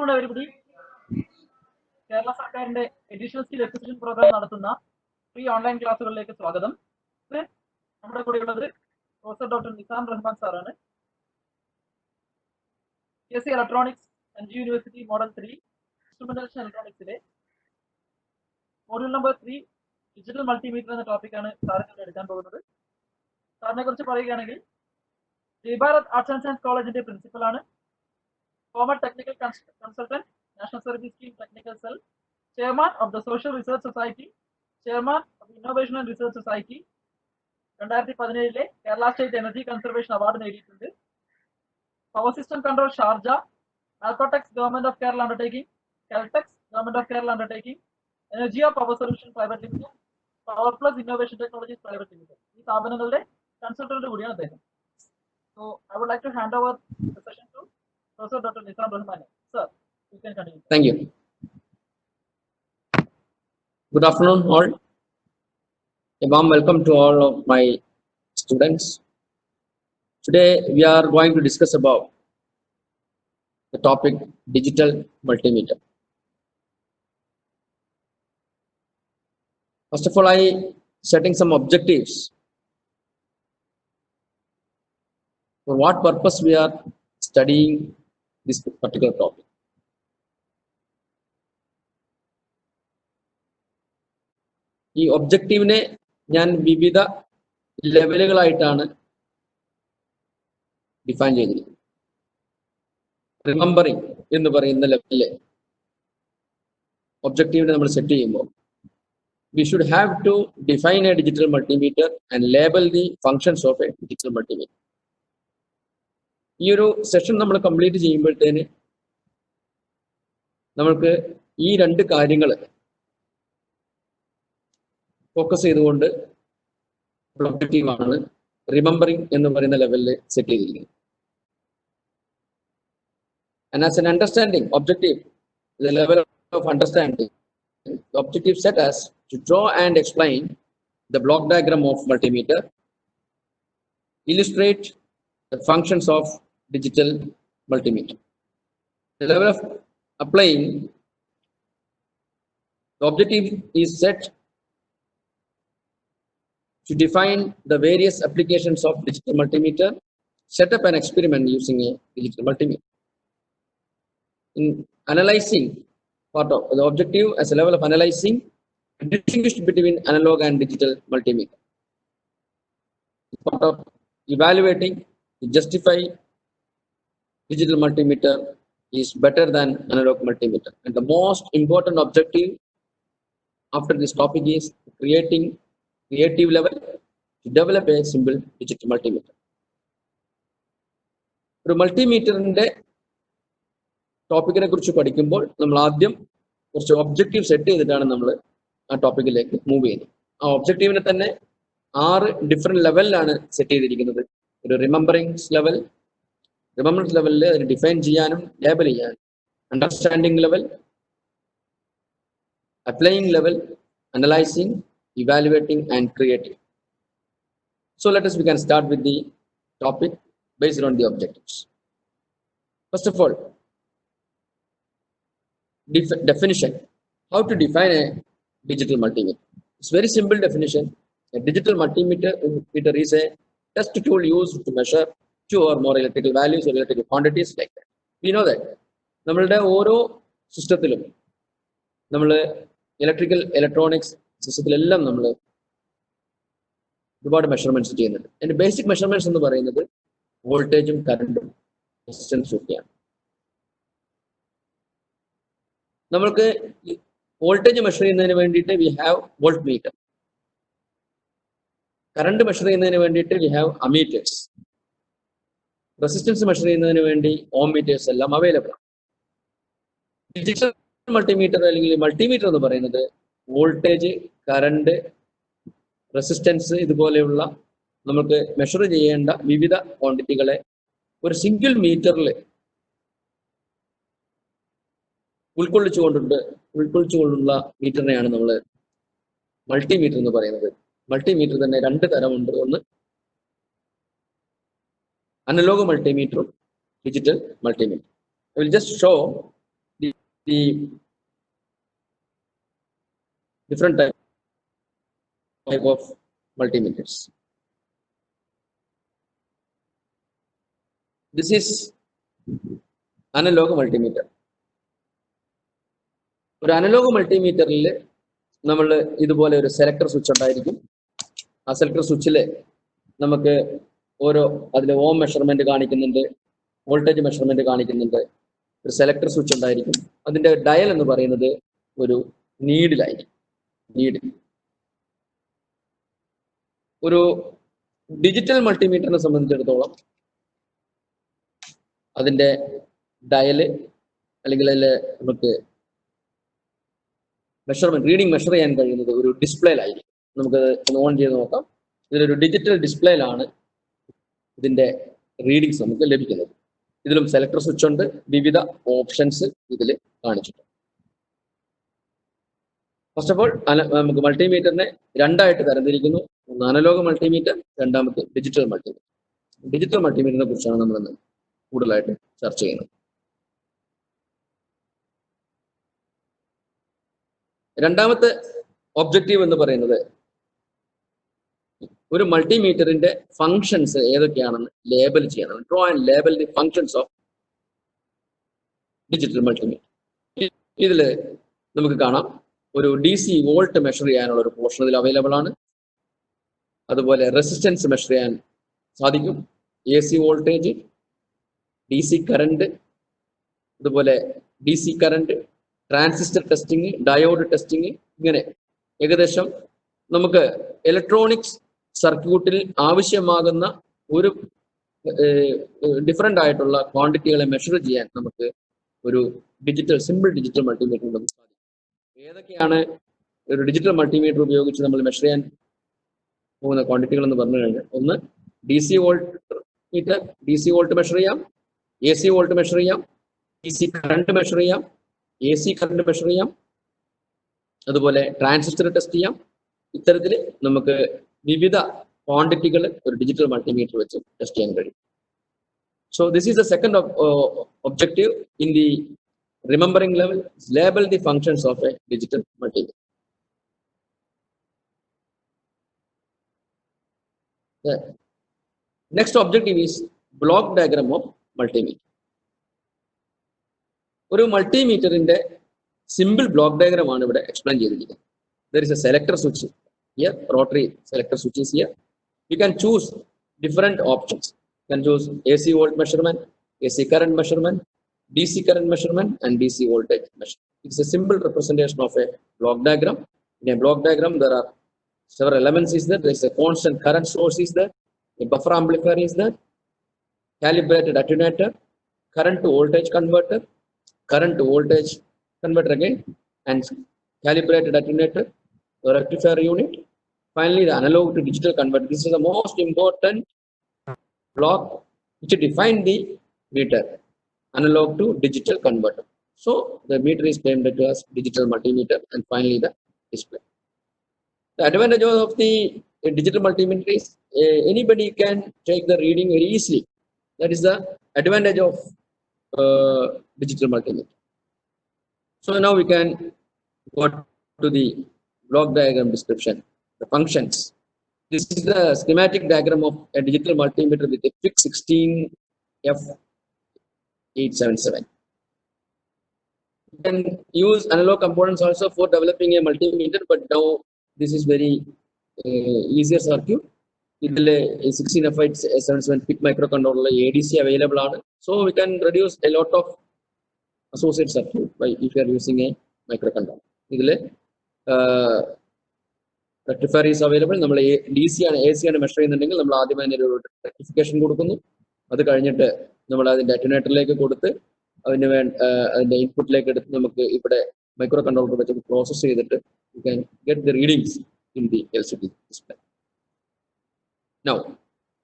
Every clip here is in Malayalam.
afternoon, everybody. Kerala Sarkarinte Additional Skill Acquisition Program നടത്തുന്ന ഫ്രീ ഓൺലൈൻ ക്ലാസ്സുകളിലേക്ക് സ്വാഗതം. നമ്മുടെ കൂടെയുള്ളത് പ്രൊഫസർ ഡോക്ടർ നിസാം റഹ്മാൻ സാറാണ്. KC electronics NG university model 3 instrumentation ഇലക്ട്രോണിക്സിലെ മോഡ്യൂൾ നമ്പർ 3 ഡിജിറ്റൽ മൾട്ടിമീറ്റർ എന്ന ടോപ്പിക്കാണ് സാറിന് എടുക്കാൻ പോകുന്നത്. സാറിനെ കുറിച്ച് പറയുകയാണെങ്കിൽ Jai Bharat arts and science കോളേജിന്റെ പ്രിൻസിപ്പലാണ്, former technical consultant, National Service Scheme Technical Cell, chairman of the Social Research Society, chairman of the Innovation and Research Society. 2017 Kerala State Energy Conservation Award നേടിയിട്ടുണ്ട്. Power System Control Sharjah, Alcotex Government of Kerala Undertaking, Caltex Government of Kerala Undertaking, Energy of Power Solution Private Limited, Power Plus Innovation Technologies Private Limited. ഈ സ്ഥാപനങ്ങളുടെ കൺസൾട്ടന്റ് കൂടിയാണ് അദ്ദേഹം. So I would like to hand over the session to Professor Dr. Nisam Rahman. Sir, you can continue. Thank you. Good afternoon, all. A warm welcome to all of my students. Today, we are going to discuss about the topic digital multimeter. First of all, I setting some objectives. For what purpose we are studying this particular topic. ഈ ഒബ്ജക്റ്റീവിനെ ഞാൻ വിവിധ ലെവലുകളായിട്ടാണ് ഡിഫൈൻ ചെയ്തിരിക്കുന്നത്. റിമെമ്പറിംഗ് എന്ന് പറയുന്ന ലെവലിലെ ഒബ്ജക്റ്റീവിനെ നമ്മൾ സെറ്റ് ചെയ്യുമ്പോൾ we should have to define a digital multimeter and label the functions of a digital multimeter. ഈ ഒരു സെഷൻ നമ്മൾ കംപ്ലീറ്റ് ചെയ്യുമ്പോഴത്തേന് നമ്മൾക്ക് ഈ രണ്ട് കാര്യങ്ങൾ ഫോക്കസ് ചെയ്തുകൊണ്ട് ഒബ്ജക്റ്റീവാണ് റിമെമ്പറിംഗ് എന്ന് പറയുന്ന ലെവലിൽ സെറ്റ് ചെയ്തിരിക്കുന്നത്. And as an understanding objective, the level of understanding, the objective set as to draw and explain the block diagram of multimeter, illustrate the functions of digital multimeter. The level of applying, the objective is set to define the various applications of digital multimeter, set up an experiment using a digital multimeter. In analyzing, part of the objective as a level of analyzing, distinguished between analog and digital multimeter. Part of evaluating, to justify digital multimeter is better than analog multimeter. And the most important objective after this topic is creating creative level to develop a simple digital multimeter. ഒരു മൾട്ടിമീറ്ററിന്റെ ടോപ്പിക്കിനെ കുറിച്ച് പഠിക്കുമ്പോൾ നമ്മൾ ആദ്യം കുറച്ച് ഒബ്ജക്റ്റീവ് സെറ്റ് ചെയ്തിട്ടാണ് നമ്മൾ ആ ടോപ്പിക്കിലേക്ക് മൂവ് ചെയ്യുന്നത്. ആ ഒബ്ജക്റ്റീവിനെ തന്നെ 6 ഡിഫറെന്റ് ലെവലിലാണ് സെറ്റ് ചെയ്തിരിക്കുന്നത്. ഒരു റിമെമ്പറിംഗ് ലെവൽ, റിമെമ്പറിംഗ് ലെവലിൽ അതിന് ഡിഫൈൻ ചെയ്യാനും ലേബൽ ചെയ്യാനും, understanding level, applying level, analysing, evaluating and creating. So we can start with the topic based on the objectives. First of all, definition. How to define a digital multimeter? It's very simple definition. A digital multimeter is a test tool used to measure 2 or more electrical values or electrical quantities like that. We know that. നമ്മളുടെ ഓരോ സിസ്റ്റത്തിലും നമ്മൾ ഇലക്ട്രോണിക്സ് സിസ്റ്റത്തിലെല്ലാം നമ്മൾ ഒരുപാട് മെഷർമെന്റ്സ് ചെയ്യുന്നുണ്ട്. അതിന്റെ ബേസിക് മെഷർമെന്റ്സ് എന്ന് പറയുന്നത് വോൾട്ടേജും കറണ്ടും റെസിസ്റ്റൻസും ഒക്കെയാണ്. നമ്മൾക്ക് വോൾട്ടേജ് മെഷർ ചെയ്യുന്നതിന് വേണ്ടിയിട്ട് we have volt meter, current measure ചെയ്യുന്നതിന് വേണ്ടിയിട്ട് വി ഹാവ് അമീറ്റേഴ്സ്, റെസിസ്റ്റൻസ് മെഷർ ചെയ്യുന്നതിന് വേണ്ടി ഓം മീറ്റേഴ്സ് എല്ലാം അവൈലബിൾ ആണ്. ഡിജിറ്റൽ മൾട്ടിമീറ്റർ അല്ലെങ്കിൽ മൾട്ടിമീറ്റർ എന്ന് പറയുന്നത് വോൾട്ടേജ്, കറണ്ട്, റെസിസ്റ്റൻസ് ഇതുപോലെയുള്ള നമുക്ക് മെഷർ ചെയ്യേണ്ട വിവിധ ക്വാണ്ടിറ്റികളെ ഒരു സിംഗിൾ മീറ്ററിൽ ഉൾക്കൊള്ളിച്ചുകൊണ്ടുള്ള മീറ്ററിനെയാണ് നമ്മൾ മൾട്ടിമീറ്റർ എന്ന് പറയുന്നത്. മൾട്ടിമീറ്റർ തന്നെ 2 തരമുണ്ട്. ഒന്ന് analogue മൾട്ടിമീറ്ററും digital multimeter. I will just show the different type of multimeters. This is analog multimeter. ഒരു അനലോഗ് മൾട്ടിമീറ്ററിൽ നമ്മൾ ഇതുപോലെ ഒരു സെലക്ടർ സ്വിച്ച് ഉണ്ടായിരിക്കും. ആ സെലക്ടർ സ്വിച്ചിൽ നമുക്ക് ഓരോ അതിൽ ഓം മെഷർമെന്റ് കാണിക്കുന്നുണ്ട്, വോൾട്ടേജ് മെഷർമെന്റ് കാണിക്കുന്നുണ്ട്. ഒരു സെലക്ടർ സ്വിച്ച് ഉണ്ടായിരിക്കും. അതിന്റെ ഡയൽ എന്ന് പറയുന്നത് ഒരു നീഡിലായിരിക്കും. നീഡിൽ. ഒരു ഡിജിറ്റൽ മൾട്ടിമീറ്ററിനെ സംബന്ധിച്ചിടത്തോളം അതിന്റെ ഡയല് അല്ലെങ്കിൽ അതിൽ നമുക്ക് മെഷർമെന്റ് റീഡിംഗ് മെഷർ ചെയ്യാൻ കഴിയുന്നത് ഒരു ഡിസ്പ്ലേയിലായിരിക്കും. നമുക്ക് ഓൺ ചെയ്ത് നോക്കാം. ഇതിലൊരു ഡിജിറ്റൽ ഡിസ്പ്ലേയിലാണ് ഇതിന്റെ റീഡിങ്സ് നമുക്ക് ലഭിക്കുന്നത്. ഇതിലും സെലക്ടർ സ്വിച്ച് ഉണ്ട്, വിവിധ ഓപ്ഷൻസ് ഇതിൽ കാണിച്ചിട്ടുണ്ട്. ഫസ്റ്റ് ഓഫ് ഓൾ നമുക്ക് മൾട്ടിമീറ്ററിനെ രണ്ടായിട്ട് തരംതിരിക്കുന്നു. ഒന്ന് അനലോഗ് മൾട്ടിമീറ്റർ, രണ്ടാമത്തെ ഡിജിറ്റൽ മൾട്ടിമീറ്റർ. ഡിജിറ്റൽ മൾട്ടിമീറ്ററിനെ കുറിച്ചാണ് നമ്മൾ ഇന്ന് കൂടുതലായിട്ട് ചർച്ച ചെയ്യുന്നത്. രണ്ടാമത്തെ ഒബ്ജക്റ്റീവ് എന്ന് പറയുന്നത് ഒരു മൾട്ടിമീറ്ററിന്റെ ഫങ്ഷൻസ് ഏതൊക്കെയാണെന്ന് ലേബൽ ചെയ്യണം. Draw and label the functions of digital multimeter. ഇതിൽ നമുക്ക് കാണാം ഒരു DC വോൾട്ട് മെഷർ ചെയ്യാനുള്ള ഒരു പോർഷൻ ഇതിൽ അവൈലബിൾ ആണ്. അതുപോലെ റെസിസ്റ്റൻസ് മെഷർ ചെയ്യാൻ സാധിക്കും, AC വോൾട്ടേജ്, DC കറണ്ട്, അതുപോലെ DC current, transistor testing, diode testing, ഇങ്ങനെ ഏകദേശം നമുക്ക് ഇലക്ട്രോണിക്സ് സർക്യൂട്ടിൽ ആവശ്യമാകുന്ന ഒരു ഡിഫറെൻ്റ് ആയിട്ടുള്ള ക്വാണ്ടിറ്റികളെ മെഷർ ചെയ്യാൻ നമുക്ക് ഒരു സിമ്പിൾ ഡിജിറ്റൽ മൾട്ടിമീറ്റർ നമുക്ക് സാധിക്കും. ഏതൊക്കെയാണ് ഒരു ഡിജിറ്റൽ മൾട്ടിമീറ്റർ ഉപയോഗിച്ച് നമ്മൾ മെഷർ ചെയ്യാൻ പോകുന്ന ക്വാണ്ടിറ്റികൾ എന്ന് പറഞ്ഞു കഴിഞ്ഞാൽ, ഒന്ന് DC volt meter, DC volt measure ചെയ്യാം, AC വോൾട്ട് മെഷർ ചെയ്യാം, DC കറണ്ട് മെഷർ ചെയ്യാം, AC കറണ്ട് മെഷർ ചെയ്യാം, അതുപോലെ ട്രാൻസിസ്റ്റർ ടെസ്റ്റ് ചെയ്യാം. ഇത്തരത്തിൽ നമുക്ക് വിവിധ ക്വാണ്ടിറ്റികൾ ഒരു ഡിജിറ്റൽ മൾട്ടിമീറ്റർ വെച്ച് ടെസ്റ്റ് ചെയ്യാൻ കഴിയും. So this is the second objective in the remembering level. Label the functions of a digital multimeter. The next objective is block diagram of multimeter. ഒരു മൾട്ടിമീറ്ററിന്റെ സിമ്പിൾ ബ്ലോക്ക് ഡയഗ്രാം ആണ് ഇവിടെ എക്സ്പ്ലെയിൻ ചെയ്തിരിക്കുന്നത്. There is a selector switch here, rotary selector switch is here. You can choose different options. You can choose AC volt measurement, AC current measurement, DC current measurement, and DC voltage measurement. It's a simple representation of a block diagram. In a block diagram, there are several elements is there. There is a constant current source is there. A buffer amplifier is there. Calibrated attenuator, current to voltage converter, current to voltage converter again, and calibrated attenuator, the rectifier unit. Finally, the analog to digital converter. This is the most important block which define the meter, analog to digital converter. So the meter is named as digital multimeter, and finally the display. The advantage of the digital multimeter is anybody can take the reading very easily. That is the advantage of digital multimeter. So now we can go to the block diagram description, the functions. This is the schematic diagram of a digital multimeter with a fixed 16F877. You can use analog components also for developing a multimeter, but now this is very easier circuit. ഇതിൽ 16F877 PIC microcontroller ADC available ആണ്. So we can reduce a lot of associated circuit by if you are using a microcontroller. ഇതിൽ rectifier is available. നമ്മൾ DC ആണ് AC ആണ് മെഷർ ചെയ്യുന്നുണ്ടെങ്കിൽ നമ്മൾ ആദ്യം അതിന് ഒരു റെക്ടിഫിക്കേഷൻ കൊടുക്കുന്നു. അത് കഴിഞ്ഞിട്ട് നമ്മൾ അതിന്റെ അറ്റനേറ്ററിലേക്ക് കൊടുത്ത് അതിന്റെ ഇൻപുട്ടിലേക്ക് എടുത്ത് നമുക്ക് ഇവിടെ മൈക്രോ കൺട്രോളർ വെച്ച് പ്രോസസ് ചെയ്തിട്ട് you can get the readings in the LCD display. Now,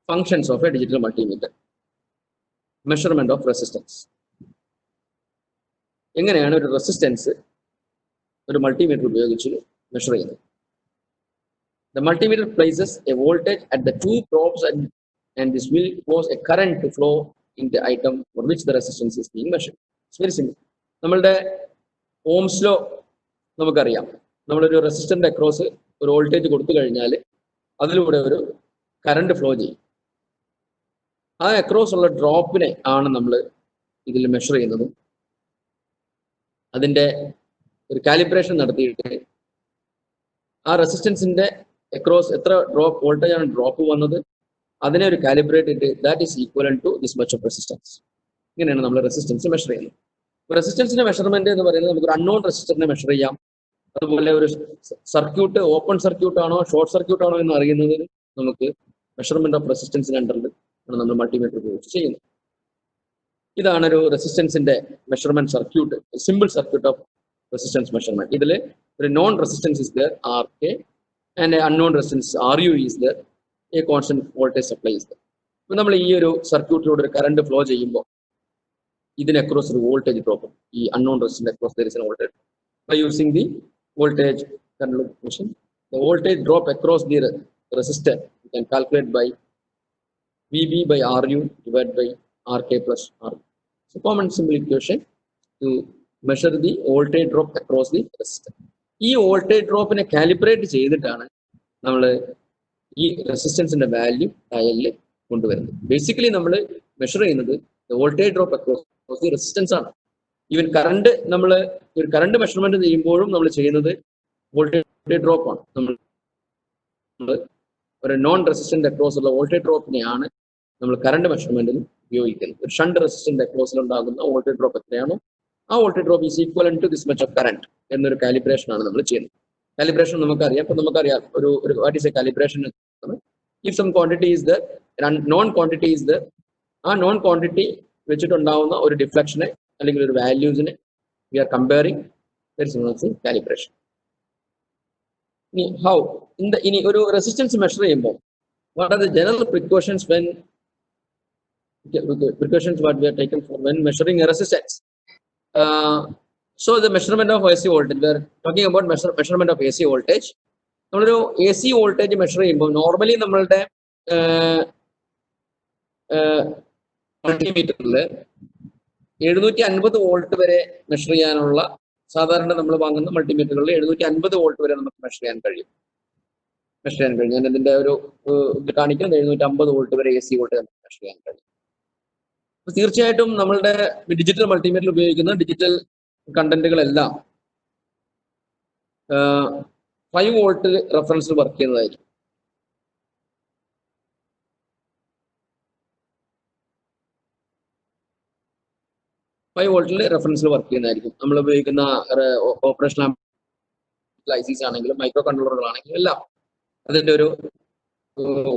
functions of a digital multimeter. Measurement of resistance. എങ്ങനെയാണ് ഒരു റെസിസ്റ്റൻസ് ഒരു മൾട്ടിമീറ്റർ ഉപയോഗിച്ച് മെഷർ ചെയ്യുന്നത്? The multimeter places a voltage at the two probes and this will cause a current to flow in the item for which the resistance is being measured. It's very simple. നമ്മളുടെ ഓംസ് ലോ നമുക്കറിയാം. നമ്മളൊരു റെസിസ്റ്ററിന്റെ അക്രോസ് ഒരു വോൾട്ടേജ് കൊടുത്തു കഴിഞ്ഞാൽ അതിലൂടെ ഒരു കറണ്ട് ഫ്ലോ ചെയ്യും. ആ അക്രോസ് ഉള്ള ഡ്രോപ്പിനെ ആണ് നമ്മൾ ഇതിൽ മെഷർ ചെയ്യുന്നത്. അതിന്റെ ഒരു കാലിബ്രേഷൻ നടത്തിയിട്ട് ആ റെസിസ്റ്റൻസിന്റെ അക്രോസ് എത്ര ഡ്രോപ്പ് വോൾട്ടേജ് ആണ് ഡ്രോപ്പ് വന്നത് അതിനെ ഒരു കാലിബ്രേറ്റ് ചെയ്തിട്ട് that is equal to this much of resistance. ഇങ്ങനെയാണ് നമ്മൾ റെസിസ്റ്റൻസ് മെഷർ ചെയ്യുന്നത്. റെസിസ്റ്റൻസിന്റെ മെഷർമെന്റ് എന്ന് പറയുന്നത് നമുക്ക് ഒരു അൺനോൺ റെസിസ്റ്ററിനെ മെഷർ ചെയ്യാം. അതുപോലെ ഒരു സർക്യൂട്ട് ഓപ്പൺ സർക്യൂട്ട് ആണോ ഷോർട്ട് സർക്യൂട്ട് ആണോ എന്ന് അറിയുന്നതിന് നമുക്ക് മെഷർമെന്റ് ഓഫ് റെസിസ്റ്റൻസിന് അണ്ടറിൽ ആണ് നമ്മൾ മൾട്ടിമീറ്റർ ഉപയോഗിച്ച് ചെയ്യുന്നത്. ഇതാണ് ഒരു റെസിസ്റ്റൻസിന്റെ measurement circuit, simple circuit of resistance measurement. ഇതിൽ ഒരു non resistance is there RK and unknown resistance RU is there, A constant voltage supply is there. ഇപ്പൊ നമ്മൾ ഈ ഒരു സർക്യൂട്ടിലൂടെ ഒരു കറണ്ട് ഫ്ലോ ചെയ്യുമ്പോൾ ഇതിന് അക്രോസ് ഒരു വോൾട്ടേജ് ഡ്രോപ്പ്, ഈ unknown resistant across there is A voltage. By using the voltage conversion, the voltage drop across the resistor you can calculate by VB by RU divided by RK plus RU. So common simple equation to measure the voltage drop across the resistor. ഈ വോൾട്ടേജ് ഡ്രോപ്പിനെ കാലിബ്രേറ്റ് ചെയ്തിട്ടാണ് നമ്മൾ ഈ റെസിസ്റ്റൻസിന്റെ വാല്യൂ ഡയലിൽ കൊണ്ടുവരുന്നത്. ബേസിക്കലി നമ്മൾ മെഷർ ചെയ്യുന്നത് voltage drop across the resistance ആണ്. ഈവൻ കറണ്ട് നമ്മൾ ഒരു കറണ്ട് മെഷർമെന്റ് ചെയ്യുമ്പോഴും നമ്മൾ ചെയ്യുന്നത് വോൾട്ടേജ് ഡ്രോപ്പ് ആണ്. നമ്മൾ ഒരു നോൺ റെസിസ്റ്റന്റ് അക്രോസ് ഉള്ള വോൾട്ടേജ് ഡ്രോപ്പിനെയാണ് നമ്മൾ കറണ്ട് മെഷർമെന്റിൽ ഉപയോഗിക്കുന്നത്. ഒരു ഷണ്ട് റെസിസ്റ്റന്റ് അക്രോസിൽ ഉണ്ടാകുന്ന വോൾട്ടേജ് ഡ്രോപ്പ് എത്രയാണോ ആ voltage drop is equal to this much of current എന്നൊരു കാലിബ്രേഷൻ ആണ് നമ്മൾ ചെയ്യുന്നത്. കാലിബ്രേഷൻ നമുക്കറിയാം. ഇപ്പൊ നമുക്കറിയാം ഒരു what is a calibration. If some quantity is there, known quantity is there, ആ നോൺ ക്വാണ്ടിറ്റി വെച്ചിട്ടുണ്ടാവുന്ന ഒരു ഡിഫ്ലക്ഷനെ അല്ലെങ്കിൽ ഒരു വാല്യൂസിനെ വി ആർ കമ്പയറിംഗ്, കാലിബ്രേഷൻ. ഇനി ഹൗ ഇനി ഒരു റെസിസ്റ്റൻസ് മെഷർ ചെയ്യുമ്പോൾ what are the general precautions when precautions what we are taken for when measuring a resistance. So the measurement of AC voltage, we are talking about measurement of AC voltage. നമ്മളൊരു AC voltage മെഷർ ചെയ്യുമ്പോൾ നോർമലി നമ്മളുടെ മൾട്ടിമീറ്ററിൽ 750 വോൾട്ട് വരെ മെഷർ ചെയ്യാനുള്ള, സാധാരണ നമ്മൾ വാങ്ങുന്ന മൾട്ടിമീറ്ററുകളിൽ 750 വോൾട്ട് വരെ നമുക്ക് മെഷർ ചെയ്യാൻ കഴിയും. ഞാൻ ഇതിന്റെ ഒരു ഇത് കാണിക്കുന്നത് 750 വോൾട്ട് വരെ AC വോൾട്ട് നമുക്ക് മെഷർ ചെയ്യാൻ കഴിയും. തീർച്ചയായിട്ടും നമ്മളുടെ ഡിജിറ്റൽ മൾട്ടിമീറ്ററിൽ ഉപയോഗിക്കുന്ന ഡിജിറ്റൽ കണ്ടന്റുകളെല്ലാം 5 വോൾട്ട് റെഫറൻസിൽ വർക്ക് ചെയ്യുന്നതായിരിക്കും. റെഫറൻസിൽ വർക്ക് ചെയ്യുന്നതായിരിക്കും. നമ്മൾ ഉപയോഗിക്കുന്ന ഓപ്പറേഷണൽ ICs ആണെങ്കിലും മൈക്രോ കൺട്രോളറുകളാണെങ്കിലും എല്ലാം അതിന്റെ ഒരു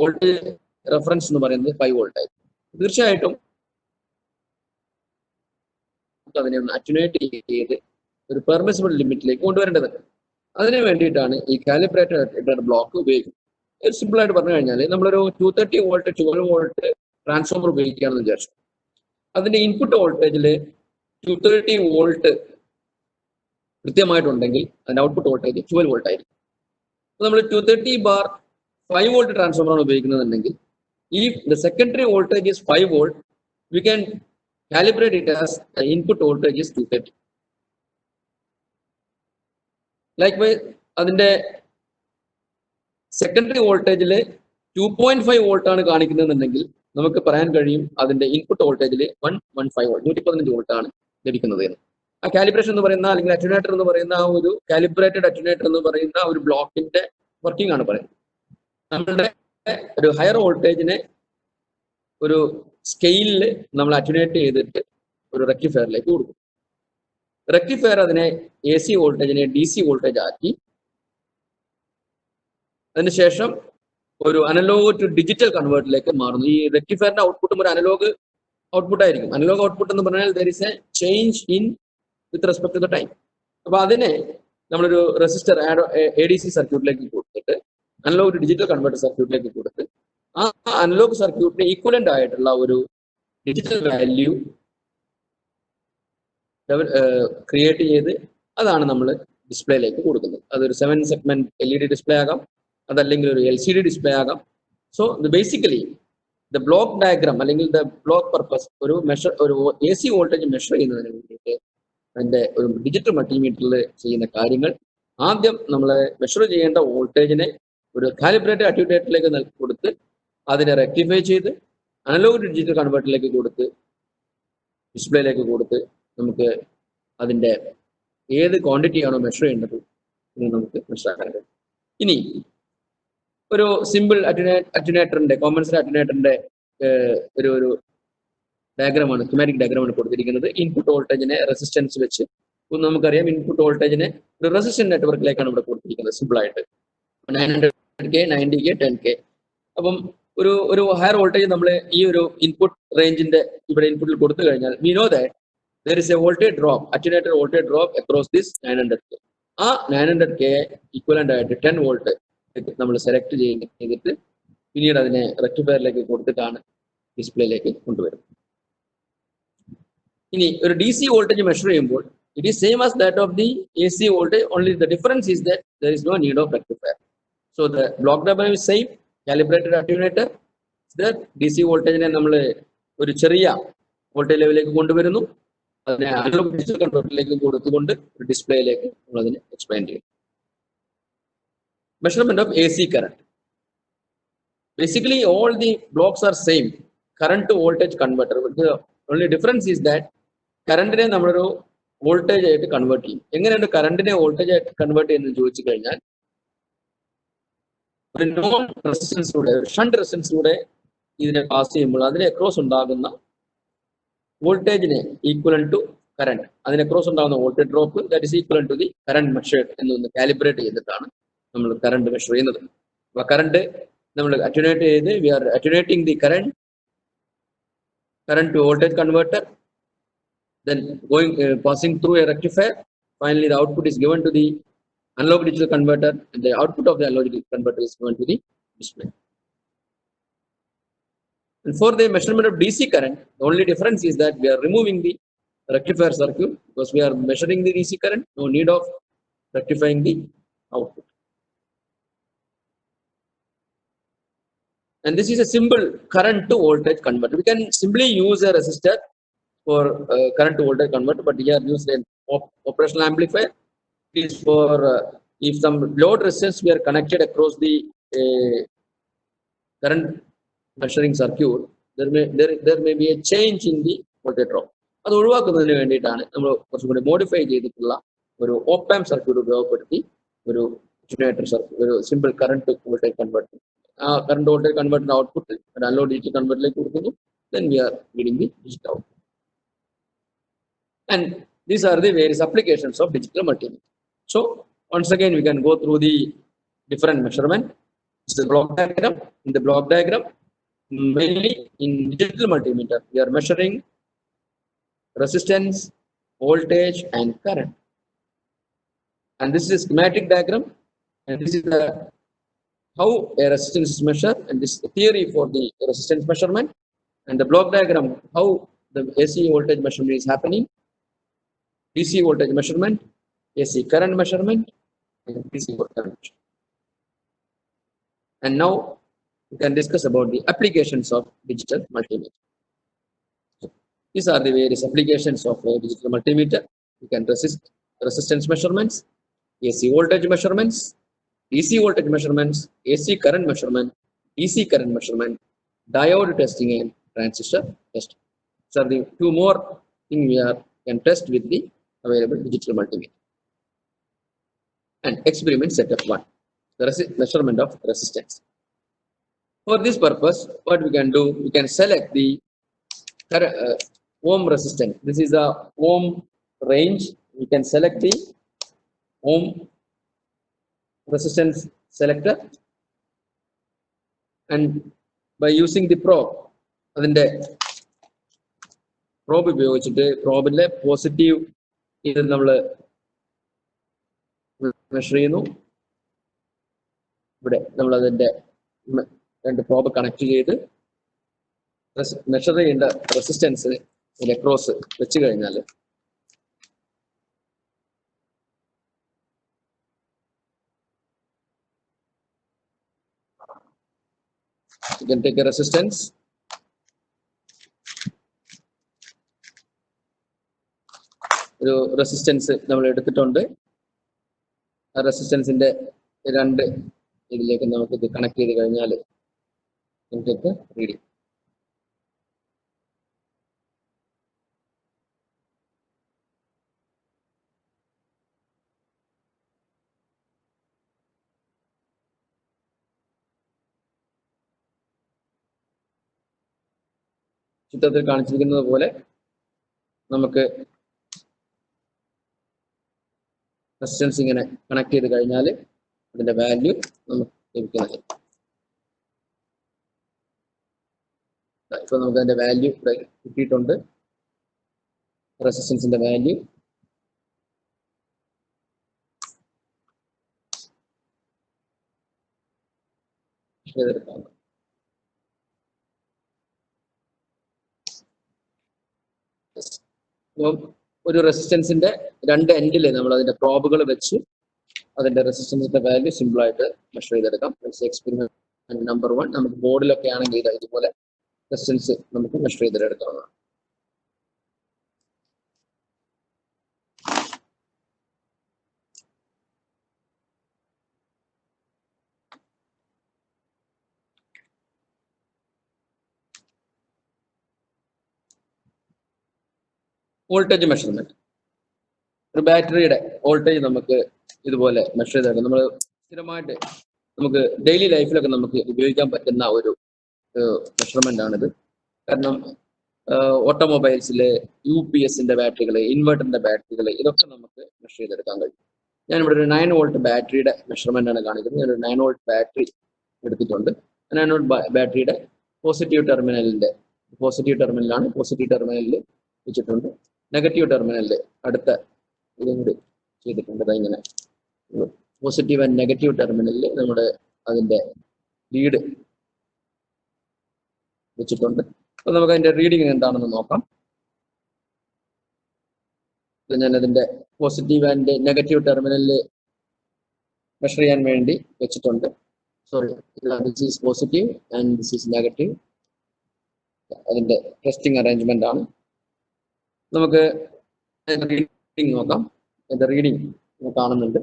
വോൾട്ടേജ് റെഫറൻസ് എന്ന് പറയുന്നത് 5 വോൾട്ട് ആയിരിക്കും. തീർച്ചയായിട്ടും അതിനെ ഒന്ന് അറ്റുനേറ്റ് ചെയ്ത് ഒരു പെർമിസിബിൾ ലിമിറ്റിലേക്ക് കൊണ്ടുവരേണ്ടതുണ്ട്. അതിന് വേണ്ടിയിട്ടാണ് ഈ കാലിബ്രേറ്റഡ് ബ്ലോക്ക് ഉപയോഗിക്കുന്നത്. ഒരു സിമ്പിൾ ആയിട്ട് പറഞ്ഞു കഴിഞ്ഞാൽ നമ്മളൊരു 230 വോൾട്ട് 12 വോൾട്ട് ട്രാൻസ്ഫോമർ ഉപയോഗിക്കുകയാണെന്ന് വിചാരിച്ചു. അതിന്റെ ഇൻപുട്ട് വോൾട്ടേജിൽ 230 വോൾട്ട് കൃത്യമായിട്ടുണ്ടെങ്കിൽ അതിന്റെ ഔട്ട്പുട്ട് വോൾട്ടേജ് 12 വോൾട്ട് ആയിരിക്കും. നമ്മൾ 230/5 വോൾട്ട് ട്രാൻസ്ഫോമറാണ് ഉപയോഗിക്കുന്നതെങ്കിൽ if the secondary voltage is 5 volt, we can calibrate it as the input voltage is 230. Likewise, അതിന്റെ സെക്കൻഡറി വോൾട്ടേജിൽ 2.5 വോൾട്ട് ആണ് കാണിക്കുന്നതെന്നുണ്ടെങ്കിൽ നമുക്ക് പറയാൻ കഴിയും അതിന്റെ ഇൻപുട്ട് വോൾട്ടേജിൽ 115 വോൾട്ട് 115 വോൾട്ട് ആണ് ലഭിക്കുന്നത് എന്ന്. ആ കാലിബ്രേഷൻ എന്ന് പറയുന്ന അല്ലെങ്കിൽ അറ്റുനേറ്റർ എന്ന് പറയുന്ന ആ ഒരു കാലിബ്രേറ്റഡ് അറ്റുനേറ്റർ എന്ന് പറയുന്ന ഒരു ബ്ലോക്കിന്റെ വർക്കിംഗ് ആണ് പറയുന്നത്. നമ്മളുടെ ഒരു ഹയർ വോൾട്ടേജിനെ ഒരു സ്കെയിലിൽ നമ്മൾ അറ്റുനേറ്റ് ചെയ്തിട്ട് ഒരു റെക്ടിഫയറിലേക്ക് കൊടുക്കും. റെക്ടിഫയർ അതിനെ AC വോൾട്ടേജിനെ DC വോൾട്ടേജ് ആക്കി അതിനുശേഷം ഒരു അനലോഗ് ടു ഡിജിറ്റൽ കൺവേർട്ടറിലേക്ക് മാറുന്നു. ഈ റെക്ടിഫയറിന്റെ ഔട്ട്പുട്ടും ഒരു അനലോഗ് ഔട്ട്പുട്ട് ആയിരിക്കും. അനലോഗ് ഔട്ട്പുട്ട് എന്ന് പറഞ്ഞാൽ there is a change in with respect to the time. അപ്പൊ അതിനെ നമ്മളൊരു റെസിസ്റ്റർ ADC സർക്യൂട്ടിലേക്ക് കൊടുത്തിട്ട് അനലോഗ് ടു ഡിജിറ്റൽ കൺവേർട്ടർ സർക്യൂട്ടിലേക്ക് കൊടുത്ത് ആ അനലോഗ് സർക്യൂട്ടിന് ഈക്വലന്റ് ആയിട്ടുള്ള ഒരു ഡിജിറ്റൽ വാല്യൂ ക്രിയേറ്റ് ചെയ്ത് അതാണ് നമ്മൾ ഡിസ്പ്ലേയിലേക്ക് കൊടുക്കുന്നത്. അതൊരു 7 സെഗ്മെന്റ് LED ഡിസ്പ്ലേ ആകാം, അതല്ലെങ്കിൽ ഒരു LCD ഡിസ്പ്ലേ ആകാം. So basically the block diagram അല്ലെങ്കിൽ ദ ബ്ലോക്ക് പർപ്പസ് ഒരു AC വോൾട്ടേജ് മെഷർ ചെയ്യുന്നതിന് വേണ്ടിയിട്ട് അതിൻ്റെ ഒരു ഡിജിറ്റൽ മൾട്ടിമീറ്ററിൽ ചെയ്യുന്ന കാര്യങ്ങൾ, ആദ്യം നമ്മൾ മെഷർ ചെയ്യേണ്ട വോൾട്ടേജിനെ ഒരു കാലിബ്രേറ്റഡ് അറ്റ്യൂനേറ്ററിലേക്ക് കൊടുത്ത് അതിനെ റെക്ടിഫൈ ചെയ്ത് അനലോഗ് ഡിജിറ്റൽ കൺവേർട്ടറിലേക്ക് കൊടുത്ത് ഡിസ്പ്ലേയിലേക്ക് കൊടുത്ത് നമുക്ക് അതിൻ്റെ ഏത് ക്വാണ്ടിറ്റിയാണോ മെഷർ ചെയ്യേണ്ടത് എന്ന് നമുക്ക് മനസ്സിലാക്കാൻ കഴിയും. ഇനി ഒരു സിമ്പിൾ അറ്റ്യൂനേറ്ററിൻ്റെ കോമ്പൻസേറ്റഡ് അറ്റ്യൂനേറ്ററിൻ്റെ ഒരു ഡയഗ്രമാണ്, സ്കീമാറ്റിക് ഡയഗ്രമാണ് കൊടുത്തിരിക്കുന്നത്. ഇൻപുട്ട് വോൾട്ടേജിനെ റെസിസ്റ്റൻസ് വെച്ച് നമുക്കറിയാം, ഇൻപുട്ട് വോൾട്ടേജിനെ ഒരു റെസിസ്റ്റൻസ് നെറ്റ്വർക്കിലേക്കാണ് ഇവിടെ കൊടുത്തിരിക്കുന്നത് സിമ്പിളായിട്ട്. 900K, 90K, 10K. അപ്പം ഒരു ഹയർ വോൾട്ടേജ് നമ്മൾ ഈ ഒരു ഇൻപുട്ട് റേഞ്ചിന്റെ ഇവിടെ ഇൻപുട്ടിൽ കൊടുത്തു കഴിഞ്ഞാൽ we know that there is A voltage drop, attenuated voltage drop across this 900K. ആ 900K ഈക്വലന്റ് ആയിട്ട് 10 വോൾട്ട് നമ്മൾ സെലക്ട് ചെയ്തിട്ട് പിന്നീട് അതിനെ റെക്ടിഫയറിലേക്ക് കൊടുത്തിട്ടാണ് ഡിസ്പ്ലേയിലേക്ക് കൊണ്ടുവരുന്നത്. ഇനി ഒരു DC വോൾട്ടേജ് മെഷർ ചെയ്യുമ്പോൾ it is same as that of the AC voltage, only the difference is that there is no need of rectifier. So the block diagram is same, calibrated attenuator. The DC voltage ne nammal oru cheriya voltage levelilekku konduvarunu, adine analog digital converterlekku koduthukondu displaylekku nammal adine expand cheyum. Measurement of AC current. Basically all the blocks are same, current to voltage converter. The only difference is that current ne nammal voltage ആയിട്ട് കൺവേർട്ട് ചെയ്യും. എങ്ങനെയാണ് കറണ്ടിനെ വോൾട്ടേജ് ആയിട്ട് കൺവേർട്ട് ചെയ്യുന്നത് ചോദിച്ചു കഴിഞ്ഞാൽ, ഒരു നോൺ റെസിസ്റ്റൻസിലൂടെ, ഷണ്ട് റെസിസ്റ്റൻസിലൂടെ ഇതിനെ പാസ് ചെയ്യുമ്പോൾ അതിനെ അക്രോസ് ഉണ്ടാകുന്ന വോൾട്ടേജിനെ ഈക്വലൻ ടു കറണ്ട്, അതിനെ അക്രോസ് ഉണ്ടാകുന്ന voltage drop that is equivalent to the current measured എന്നൊന്ന് കാലിബ്രേറ്റ് ചെയ്തിട്ടാണ് നമ്മൾ കറണ്ട് മെഷർ ചെയ്യുന്നത്. അപ്പോൾ കറണ്ട് നമ്മൾ അറ്റ്യൂനേറ്റ് ചെയ്ത് we are attenuating the current to voltage converter, then passing through a rectifier. Finally the output is given to the analog digital converter, and the output of the analog digital converter is given to the display. And for the measurement of DC current, the only difference is that we are removing the rectifier circuit because we are measuring the DC current, no need of rectifying the output. And this is a simple current to voltage converter. We can simply use a resistor for current to voltage converter, but here use an operational amplifier. It is for if some load resistance we are connected across the current measuring circuit, there may be a change in the voltage drop. അത് ഒഴിവാക്കുന്നതിന് വേണ്ടിയിട്ടാണ് നമ്മൾ കുറച്ചും കൂടി മോഡിഫൈ ചെയ്തിട്ടുള്ള ഒരു ഓപ്പ്-ആംപ് സർക്യൂട്ട് ഉപയോഗപ്പെടുത്തി ഒരു അറ്റ്യൂനേറ്റർ സർക്യൂട്ട്, ഒരു സിമ്പിൾ കറണ്ട് വോൾട്ടേജ് കൺവെർട്ടർ, ആ കറണ്ട് വോൾട്ടേജ് കൺവെർട്ടറിന്റെ ഔട്ട്പുട്ട് ഒരു അനലോഗ് ഡിജിറ്റൽ കൺവെർട്ടറിലേക്ക് കൊടുക്കുന്നു. Then we are getting the digital output. And these are the various applications of digital multimeter. So once again we can go through the different measurement. This is the block diagram. In the block diagram, mainly in digital multimeter we are measuring resistance, voltage and current. And this is a schematic diagram, and this is the how a resistance is measured, and this is the theory for the resistance measurement, and the block diagram how the AC voltage measurement is happening, DC voltage measurement, AC current measurement, and DC voltage measurement. And now we can discuss about the applications of digital multimeter. So these are the various applications of digital multimeter. We can resistance measurements, AC voltage measurements, DC voltage measurements, AC current measurement, DC current measurement, diode testing and transistor testing. So the two more things we can test with the available digital multimeter. And experiment setup 1, the measurement of resistance. For this purpose, what we can do, we can select the ohm resistance. This is a ohm range. We can select the ohm resistance selector, and by using the probe, അതിന്റെ probe ഉപയോഗിച്ചിട്ട് probeലെ പോസിറ്റീവ് ഇത് നമ്മൾ മെഷർ ചെയ്യുന്നു. ഇവിടെ നമ്മൾ അതിന്റെ രണ്ട് പ്രോബ് കണക്ട് ചെയ്ത് മെഷർ ചെയ്യേണ്ട റെസിസ്റ്റൻസ് അക്രോസ് വെച്ച് കഴിഞ്ഞാൽ you can take a resistance, ഒരു റെസിസ്റ്റൻസ് നമ്മൾ എടുത്തിട്ടുണ്ട്. ആ റെസിസ്റ്റൻസിന്റെ രണ്ട് ഇതിലേക്ക് നമുക്ക് ഇത് കണക്ട് ചെയ്ത് കഴിഞ്ഞാൽ നമുക്ക് റീഡിങ് ചിത്രത്തിൽ കാണിച്ചിരിക്കുന്നത് പോലെ നമുക്ക് റെസിസ്റ്റൻസ് ഇങ്ങനെ കണക്ട് ചെയ്ത് കഴിഞ്ഞാൽ അതിന്റെ വാല്യൂ നമുക്ക് ലഭിക്കുന്നത്. ഇപ്പൊ നമുക്ക് അതിന്റെ വാല്യൂ കിട്ടിയിട്ടുണ്ട്. റെസിസ്റ്റൻസിന്റെ വാല്യൂ ചെയ്തെടുക്കാം. ഒരു റെസിസ്റ്റൻസിന്റെ രണ്ട് എൻഡിൽ നമ്മൾ അതിന്റെ പ്രോബുകൾ വെച്ച് അതിന്റെ റെസിസ്റ്റൻസിന്റെ വാല്യൂ സിമ്പിൾ ആയിട്ട് മെഷർ ചെയ്തെടുക്കാം. എക്സ്പെരിമെന്റ് നമ്പർ 1 നമുക്ക് ബോർഡിലൊക്കെ ആണെങ്കിൽ ഇതുപോലെ റെസിസ്റ്റൻസ് നമുക്ക് മെഷർ ചെയ്തെടുക്കാവുന്നതാണ്. വോൾട്ടേജ് മെഷർമെന്റ്, ഒരു ബാറ്ററിയുടെ വോൾട്ടേജ് നമുക്ക് ഇതുപോലെ മെഷർ ചെയ്തെടുക്കാം. നമ്മൾ സ്ഥിരമായിട്ട് നമുക്ക് ഡെയിലി ലൈഫിലൊക്കെ നമുക്ക് ഉപയോഗിക്കാൻ പറ്റുന്ന ഒരു മെഷർമെന്റ് ആണിത്. കാരണം ഓട്ടോമൊബൈൽസിലെ UPSന്റെ ബാറ്ററികൾ, ഇൻവെർട്ടറിന്റെ ബാറ്ററികൾ, ഇതൊക്കെ നമുക്ക് മെഷർ ചെയ്തെടുക്കാൻ കഴിയും. ഞാനിവിടെ ഒരു 9 വോൾട്ട് ബാറ്ററിയുടെ മെഷർമെന്റ് ആണ് കാണിക്കുന്നത്. ഞാനൊരു 9 വോൾട്ട് ബാറ്ററി എടുത്തിട്ടുണ്ട്. 9 വോൾട്ട് ബാറ്ററിയുടെ പോസിറ്റീവ് ടെർമിനലിലാണ്. പോസിറ്റീവ് ടെർമിനലിൽ വെച്ചിട്ടുണ്ട്. നെഗറ്റീവ് ടെർമിനലിൽ അടുത്ത ഇതും കൂടി ചെയ്തിട്ടുണ്ട്. ഇങ്ങനെ പോസിറ്റീവ് ആൻഡ് നെഗറ്റീവ് ടെർമിനലിൽ നമ്മുടെ അതിന്റെ ലീഡ് വെച്ചിട്ടുണ്ട്. അപ്പൊ നമുക്ക് അതിന്റെ റീഡിങ് എന്താണെന്ന് നോക്കാം. ഞാൻ അതിന്റെ പോസിറ്റീവ് ആൻഡ് നെഗറ്റീവ് ടെർമിനലിൽ മെഷർ ചെയ്യാൻ വേണ്ടി വെച്ചിട്ടുണ്ട്. Sorry, this is positive and this is negative. അതിന്റെ ടെസ്റ്റിംഗ് അറേഞ്ച്മെന്റ് ആണ്. നമുക്ക് റീഡിങ് നോക്കാം. അതിന്റെ റീഡിങ് കാണുന്നുണ്ട്.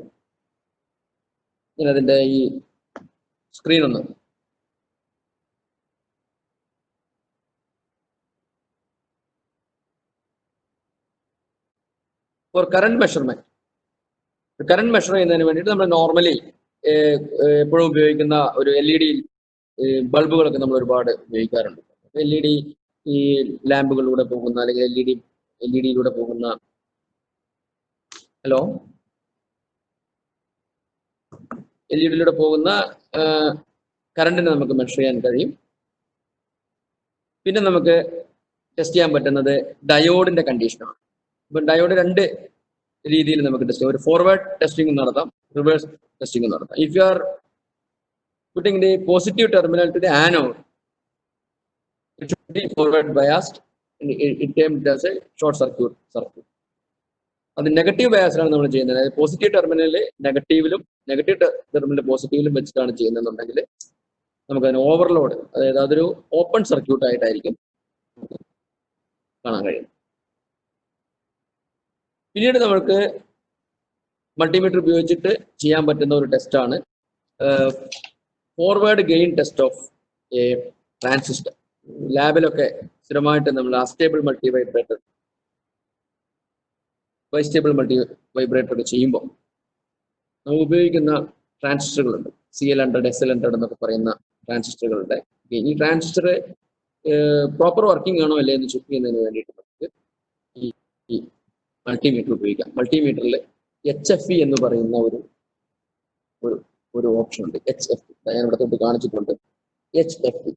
അതിന്റെ ഈ സ്ക്രീൻ ഒന്ന് for current measurement. Current measure ചെയ്യുന്നതിന് വേണ്ടിയിട്ട് നമ്മൾ നോർമലി എപ്പോഴും ഉപയോഗിക്കുന്ന ഒരു LED ബൾബുകളൊക്കെ നമ്മൾ ഒരുപാട് ഉപയോഗിക്കാറുണ്ട്. LED ഈ ലാമ്പുകളിലൂടെ പോകുന്ന അല്ലെങ്കിൽ LED പോകുന്ന LED പോകുന്ന കറണ്ടിനെ നമുക്ക് മെഷർ ചെയ്യാൻ കഴിയും. പിന്നെ നമുക്ക് ടെസ്റ്റ് ചെയ്യാൻ പറ്റുന്നത് ഡയോഡിന്റെ കണ്ടീഷനാണ്. ഇപ്പൊ ഡയോഡ് രണ്ട് രീതിയിൽ നമുക്ക് ടെസ്റ്റ് ചെയ്യാം. ഒരു ഫോർവേഡ് ടെസ്റ്റിംഗ് നടത്താം, റിവേഴ്സ് ടെസ്റ്റിംഗ് നടത്താം. If you are putting the positive terminal to the anode, it should be forward biased and it termed as a short circuit. അത് നെഗറ്റീവ് ബയാസിലാണ് നമ്മൾ ചെയ്യുന്നത്. അതായത് പോസിറ്റീവ് ടെർമിനലിൽ നെഗറ്റീവ് ടെർമിനൽ പോസിറ്റീവിലും വെച്ചിട്ടാണ് ചെയ്യുന്നതെന്നുണ്ടെങ്കിൽ നമുക്ക് അതിന് ഓവർലോഡ്, അതായത് അതൊരു ഓപ്പൺ സർക്യൂട്ട് ആയിട്ടായിരിക്കും കാണാൻ കഴിയും. പിന്നീട് നമുക്ക് മൾട്ടിമീറ്റർ ഉപയോഗിച്ചിട്ട് ചെയ്യാൻ പറ്റുന്ന ഒരു ടെസ്റ്റാണ് forward gain test of a transistor. ലാബിലൊക്കെ സ്ഥിരമായിട്ട് നമ്മൾ astable multivibrator, bistable multivibrator ഒക്കെ ചെയ്യുമ്പോൾ നമ്മൾ ഉപയോഗിക്കുന്ന ട്രാൻസിസ്റ്ററുകളുണ്ട്. CL100, SL100 എന്നൊക്കെ പറയുന്ന ട്രാൻസിസ്റ്ററുകളുടെ ഈ ട്രാൻസിസ്റ്റർ പ്രോപ്പർ വർക്കിംഗ് ആണോ അല്ലേ എന്ന് ചെക്ക് ചെയ്യുന്നതിന് വേണ്ടിയിട്ട് നമുക്ക് ഈ മൾട്ടിമീറ്റർ ഉപയോഗിക്കാം. മൾട്ടിമീറ്ററിൽ HFE എന്ന് പറയുന്ന ഒരു ഓപ്ഷൻ ഉണ്ട്. HFE ഞാൻ ഇവിടെ തൊട്ട് കാണിച്ചിട്ടുണ്ട്. HFE,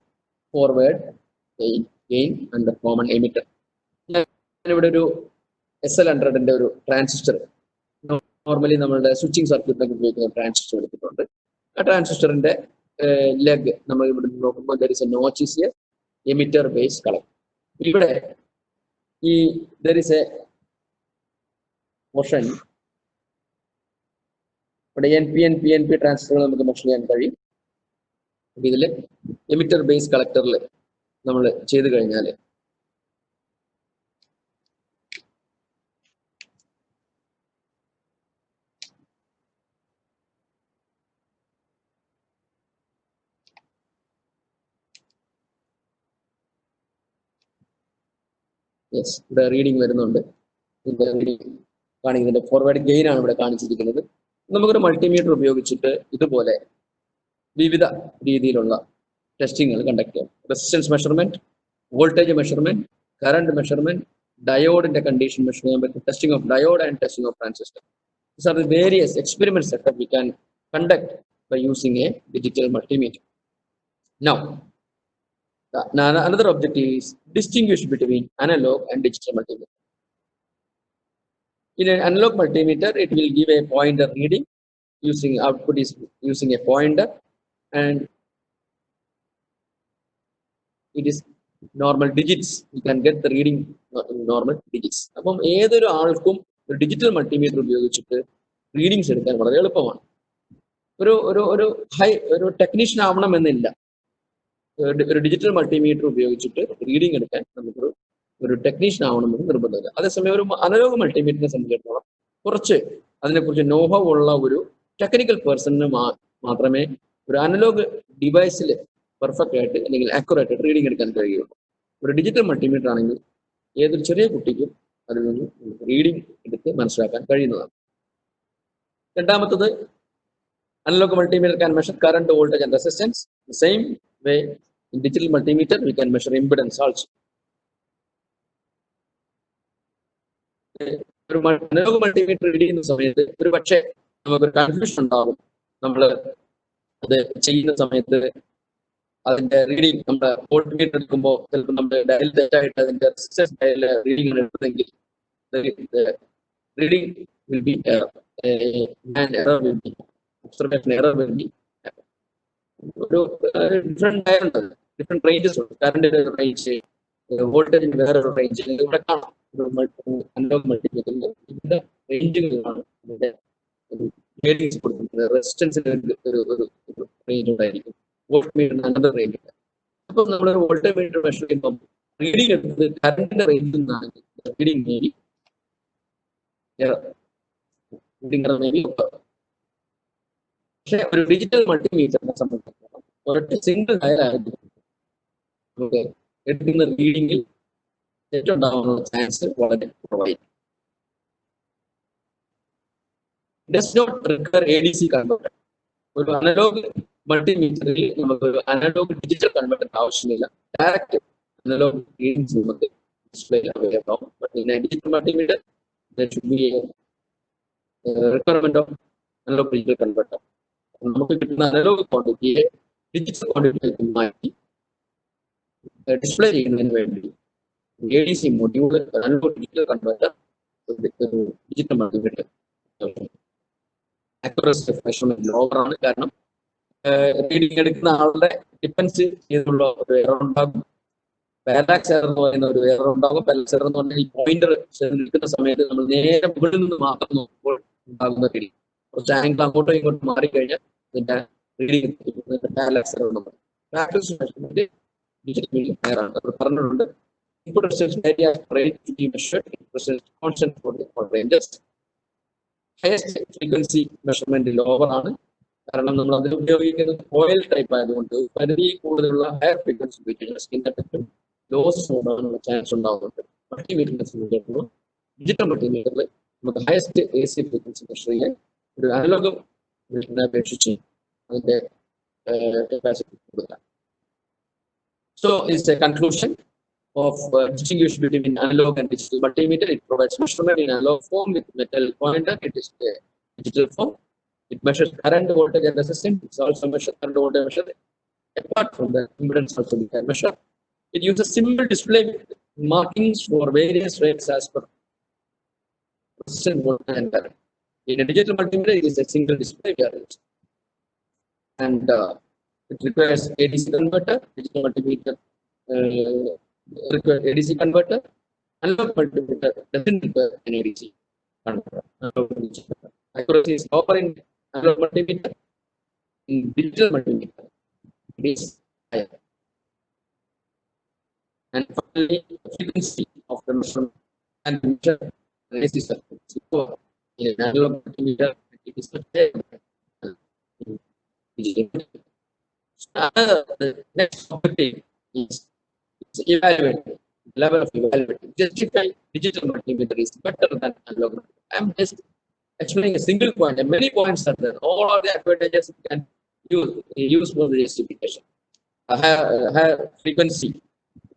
forward gain under common emitter. ഞാനിവിടെ ഒരു SL100ന്റെ ഒരു ട്രാൻസിസ്റ്റർ, നോർമലി നമ്മളുടെ സ്വിച്ചിങ് സർക്യൂട്ടിലൊക്കെ ഉപയോഗിക്കുന്ന ട്രാൻസിസ്റ്റർ എടുത്തിട്ടുണ്ട്. ആ ട്രാൻസിസ്റ്ററിന്റെ ലെഗ് നമ്മൾ ഇവിടെ നോക്കുമ്പോൾ there is A notch is A emitter base collector. ഇവിടെ ഈ ദർ ഇസ് എ പോർഷൻ, ഇവിടെ NPN ട്രാൻസിസ്റ്ററുകൾ നമുക്ക് മെഷർ ചെയ്യാൻ കഴിയും. ഇതിൽ എമിറ്റർ ബേസ് കളക്ടറിൽ നമ്മൾ ചെയ്ത് കഴിഞ്ഞാൽ യെസ്, ഇവിടെ റീഡിംഗ് വരുന്നുണ്ട്. ഇതിന്റെ റീഡിംഗ് കാണിക്കുന്നതിന്റെ ഫോർവേഡ് ഗെയിൻ ആണ് ഇവിടെ കാണിച്ചിരിക്കുന്നത്. നമുക്കൊരു മൾട്ടിമീറ്റർ ഉപയോഗിച്ചിട്ട് ഇതുപോലെ വിവിധ രീതിയിലുള്ള ടെസ്റ്റിങ്ങുകൾ കണ്ടക്ട് ചെയ്യാം. Resistance measurement, voltage measurement, current measurement, ഡയോഡിന്റെ കണ്ടീഷൻ മെഷർ ചെയ്യാൻ പറ്റും, testing of diode and testing of transistor. These are the various experiments that we can conduct by using a digital multimeter. Now, another objective is distinguish between analog and digital multimeter. In an analog multimeter, it will give a pointer reading using output is using a pointer, and it is normal digits. You can get the reading in normal digits. അപ്പം ഏതൊരു ആൾക്കും ഒരു ഡിജിറ്റൽ മൾട്ടിമീറ്റർ ഉപയോഗിച്ചിട്ട് റീഡിങ്സ് എടുക്കാൻ വളരെ എളുപ്പമാണ്. ഒരു ടെക്നീഷ്യൻ ആവണമെന്നില്ല. ഒരു ഡിജിറ്റൽ മൾട്ടിമീറ്റർ ഉപയോഗിച്ചിട്ട് റീഡിംഗ് എടുക്കാൻ നമുക്കൊരു ടെക്നീഷ്യൻ ആവണമെന്ന് നിർബന്ധമില്ല. അതേസമയം ഒരു അനലോഗ് മൾട്ടിമീറ്ററിനെ സംബന്ധിച്ചിടത്തോളം കുറച്ച് അതിനെക്കുറിച്ച് നോഹവ് ഉള്ള ഒരു ടെക്നിക്കൽ പേഴ്സണിന് മാത്രമേ ഒരു അനലോഗ് ഡിവൈസിൽ പെർഫെക്റ്റ് ആയിട്ട് അല്ലെങ്കിൽ ആക്യുറേറ്റ് ആയിട്ട് റീഡിംഗ് എടുക്കാൻ കഴിയുള്ളൂ. ഒരു ഡിജിറ്റൽ മൾട്ടിമീറ്റർ ആണെങ്കിൽ ഏതൊരു ചെറിയ കുട്ടിക്കും അതിൽ നിന്ന് റീഡിംഗ് എടുത്ത് മനസ്സിലാക്കാൻ കഴിയുന്നതാണ്. രണ്ടാമത്തത്, analog multimeter can measure current, voltage and resistance. The same way in digital multimeter we can measure impedance also. ഒരു അനലോഗ് മൾട്ടിമീറ്റർ റീഡ് ചെയ്യുന്ന സമയത്ത് ഒരു പക്ഷേ നമുക്കൊരു കൺഫ്യൂഷൻ ഉണ്ടാകും. നമ്മൾ അത് ചെയ്യുന്ന സമയത്ത് അതിന്റെ റീഡിംഗ് നമ്മുടെ വോൾട്ട് മീറ്റർ എടുക്കുമ്പോൾ ചിലപ്പോൾ നമ്മുടെ ഡയൽ തെറ്റായിട്ട് അതിന്റെ റെസിസ്റ്റൻസ് ഡയൽ റീഡിംഗ് എടുത്തെങ്കിൽ reading will be error will be observation error will be ഒരു ഡിഫറെന്റ് ഡയൽ ഉണ്ട്, ഡിഫറെന്റ് റേഞ്ചസ് ഉണ്ട്. കറണ്ടിന്റെ ഒരു റേഞ്ച്, വോൾട്ടേജിന്റെ വേറൊരു റേഞ്ച് ഇവിടെ കാണാം. അനലോഗ് മൾട്ടിമീറ്ററിൽ വിവിധ റേഞ്ചുകളിലാണ് ഇതിന്റെ റീഡിങ്സ് കൊടുക്കുന്നത്. റെസിസ്റ്റൻസിന് ഒരു റേഞ്ച് ഉണ്ടായിരിക്കും, വോൾട്ട് മീറ്ററിന് അനദർ റേഞ്ച് ഉണ്ട്. അപ്പം നമ്മൾ വോൾട്ടേജ് മീറ്റർ മെഷർ ചെയ്യുമ്പോൾ റീഡിംഗ് എടുത്തത് കറണ്ടിന്റെ റേഞ്ചിൽ നിന്നാണെങ്കിൽ റീഡിംഗ് മേ ബി പക്ഷെ ഒരു ഡിജിറ്റൽ മൾട്ടിമീറ്ററിനെ സംബന്ധിച്ചിടത്തോളം ഒരൊറ്റ സിംഗിൾ ഡയലായിരുന്നു നമുക്ക് എടുക്കുന്ന റീഡിംഗിൽ തെറ്റുണ്ടാവാനുള്ള ചാൻസ് വളരെ കുറവായിരിക്കും. Does not require ADC converter. ഒരു അനലോഗ് മൾട്ടിമീറ്ററിൽ നമുക്ക് ഒരു അനലോഗ് ഡിജിറ്റൽ കൺവെർട്ടർ ആവശ്യമില്ല. ഡയറക്റ്റ് അനലോഗ് റീഡിംഗ്സ് നമുക്ക് ഡിസ്പ്ലേയിൽ അവൈലബിൾ ആവും. But in digital multimeter there should be a requirement of analog digital converter. നമുക്ക് കിട്ടുന്ന അനലോഗ് ക്വാണ്ടിറ്റിയെ ഡിജിറ്റൽ ക്വാണ്ടിറ്റിയിലേക്ക് മാറ്റി ഡിസ്പ്ലേ ചെയ്യുന്നതിന് വേണ്ടി ADC module analog digital converter digital multimeter accuracy of measurement lower ആണ്. കാരണം റീഡിംഗ് എടുക്കുന്ന ആളുടെ ഡിപ്പെൻസ് ചെയ്തുള്ള ഒരു എറർ ഉണ്ടാകും. പാരാക്സ് എറർ എന്ന് പറയുന്ന ഒരു എറർ ഉണ്ടാകും. പാരാക്സ് എറർ എന്ന് പറഞ്ഞാൽ ഈ പോയിന്റർ എടുക്കുന്ന സമയത്ത് നമ്മൾ നേരെ മുകളിൽ നിന്ന് മാത്രം നോക്കുമ്പോൾ ഉണ്ടാകുന്ന റീഡിംഗ് കുറച്ച് ആംഗിൾ അങ്ങോട്ടും ഇങ്ങോട്ടും മാറിക്കഴിഞ്ഞാൽ ഇതിന്റെ റീഡിംഗ് പാരാക്സ് എറർ നമ്മൾ പ്രാക്ടീസ് മെഷർമെന്റ് ഡിജിറ്റൽ ആണ്. അത് പറഞ്ഞിട്ടുണ്ട്. Input resistance area range to be measured. It presents constant for ranges. Highest frequency measurement lower ആണ്. കാരണം നമ്മൾ അതിൽ ഉപയോഗിക്കുന്നത് കോയിൽ ടൈപ്പ് ആയതുകൊണ്ട് പരിധി കൂടുതലുള്ള ഹയർ ഫ്രീക്വൻസി ഉപയോഗിക്കുന്ന സ്കിന്നിനെ പറ്റും ലോസ് ഉണ്ടാകാനുള്ള ചാൻസ് ഉണ്ടാകുന്നുണ്ട്. മൾട്ടിമീറ്ററിനെ സംബന്ധിച്ചിടത്തോളം ഡിജിറ്റൽ മൾട്ടിമീറ്ററിൽ നമുക്ക് ഹയസ്റ്റ് AC ഫ്രീക്വൻസി മെഷർ ചെയ്യാൻ ഒരു അനലോഗ് മീറ്ററിനെ അപേക്ഷിച്ച് അതിന്റെ കപ്പാസിറ്റി കൂടുതലാണ്. So is a conclusion of distinguish between analog and digital multimeter. It provides measurement in analog form with metal pointer. It is a digital form. It measures current, voltage, and resistance. It also measures current, voltage, measure. Apart from that, impedance also we can measure. It uses simple display markings for various rates as per resistance, voltage, and current. In a digital multimeter, it is a single display we are using. And it requires ADC converter. Digital multimeter requires ADC converter. Analog multimeter doesn't require an ADC converter. Accuracy is lower in analog multimeter. In digital multimeter, it is higher. And finally, the frequency of the measurement and measure AC circuit. So, in an analog multimeter, it is not there. The next objective is evaluate level of evaluation. Justify digital multimeter is better than analog multimeter. I'm just explaining a single point, and many points are there. All of the advantages you can use for the justification. A higher frequency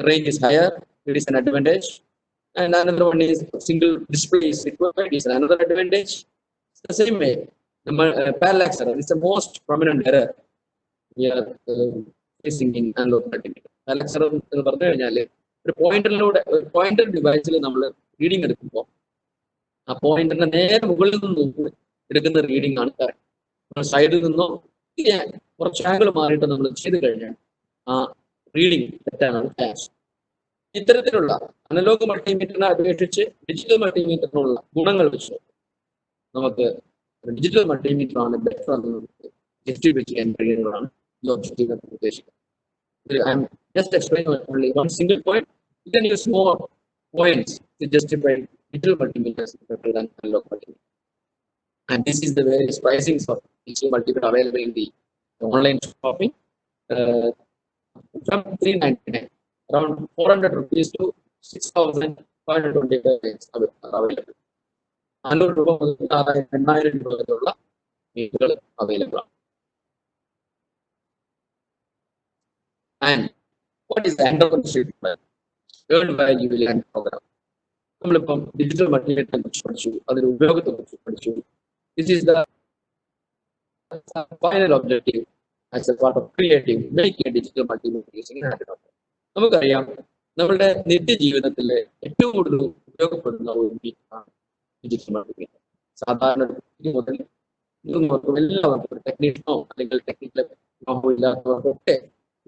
range is higher, it is an advantage. And another one is single display is required, is another advantage. It's the same way. The parallax error is the most prominent error we are facing in analog multimeter. Parallax error എന്ന് പറഞ്ഞു കഴിഞ്ഞാൽ ഒരു പോയിന്റർ ഡിവൈസിൽ നമ്മൾ റീഡിംഗ് എടുക്കുമ്പോൾ ആ പോയിന്റിന്റെ നേരെ മുകളിൽ നിന്ന് എടുക്കുന്ന റീഡിംഗ് ആണ് കറക്റ്റ്. സൈഡിൽ നിന്നോ കുറച്ച് ആംഗിൾ മാറിയിട്ട് നമ്മൾ ചെയ്ത് കഴിഞ്ഞാൽ ആ റീഡിംഗ് തെറ്റാനാണ് ചാൻസ്. ഇത്തരത്തിലുള്ള അനലോഗ് മൾട്ടിമീറ്ററിനെ അപേക്ഷിച്ച് ഡിജിറ്റൽ മൾട്ടിമീറ്ററിനുള്ള ഗുണങ്ങൾ വെച്ച് നമുക്ക് ഡിജിറ്റൽ മൾട്ടിമീറ്റർ ആണ് ബെറ്റർ എന്ന് നമുക്ക് ജസ്റ്റിഫൈ ചെയ്യാൻ കഴിയുന്നതാണ് ഈ ഒബ്ജക്റ്റീവ് ഉദ്ദേശിക്കുന്നത്. I'm just explaining only one single point. You can use more points to justify digital multimeters better than analog multimeter. And this is the various pricings of digital multimeter available in the online shopping. From 399, around 400 rupees to 6,525 are available. 100 rupees 8,000 രൂപയുള്ള മീറ്ററുകൾ available ആണ്. And what is the Entrepreneurship Earned Value Will Land program? നമ്മളിപ്പം ഡിജിറ്റൽ മൾട്ടിമീറ്ററിനെ കുറിച്ച് പഠിച്ചു, അതിന്റെ ഉപയോഗത്തെ കുറിച്ച് പഠിച്ചു. This is the final objective as a part of creating making a digital multimeter using an Attenuator. നമുക്കറിയാം നമ്മളുടെ നിത്യജീവിതത്തിലെ ഏറ്റവും കൂടുതൽ ഉപയോഗപ്പെടുന്ന ഒരു മീറ്ററാണ് ഡിജിറ്റൽ മൾട്ടിമീറ്റർ. സാധാരണ മുതൽ എല്ലാവർക്കും ടെക്നീഷ്യനോ അല്ലെങ്കിൽ ടെക്നിക്കൽ ഇല്ലാത്തവർക്കൊക്കെ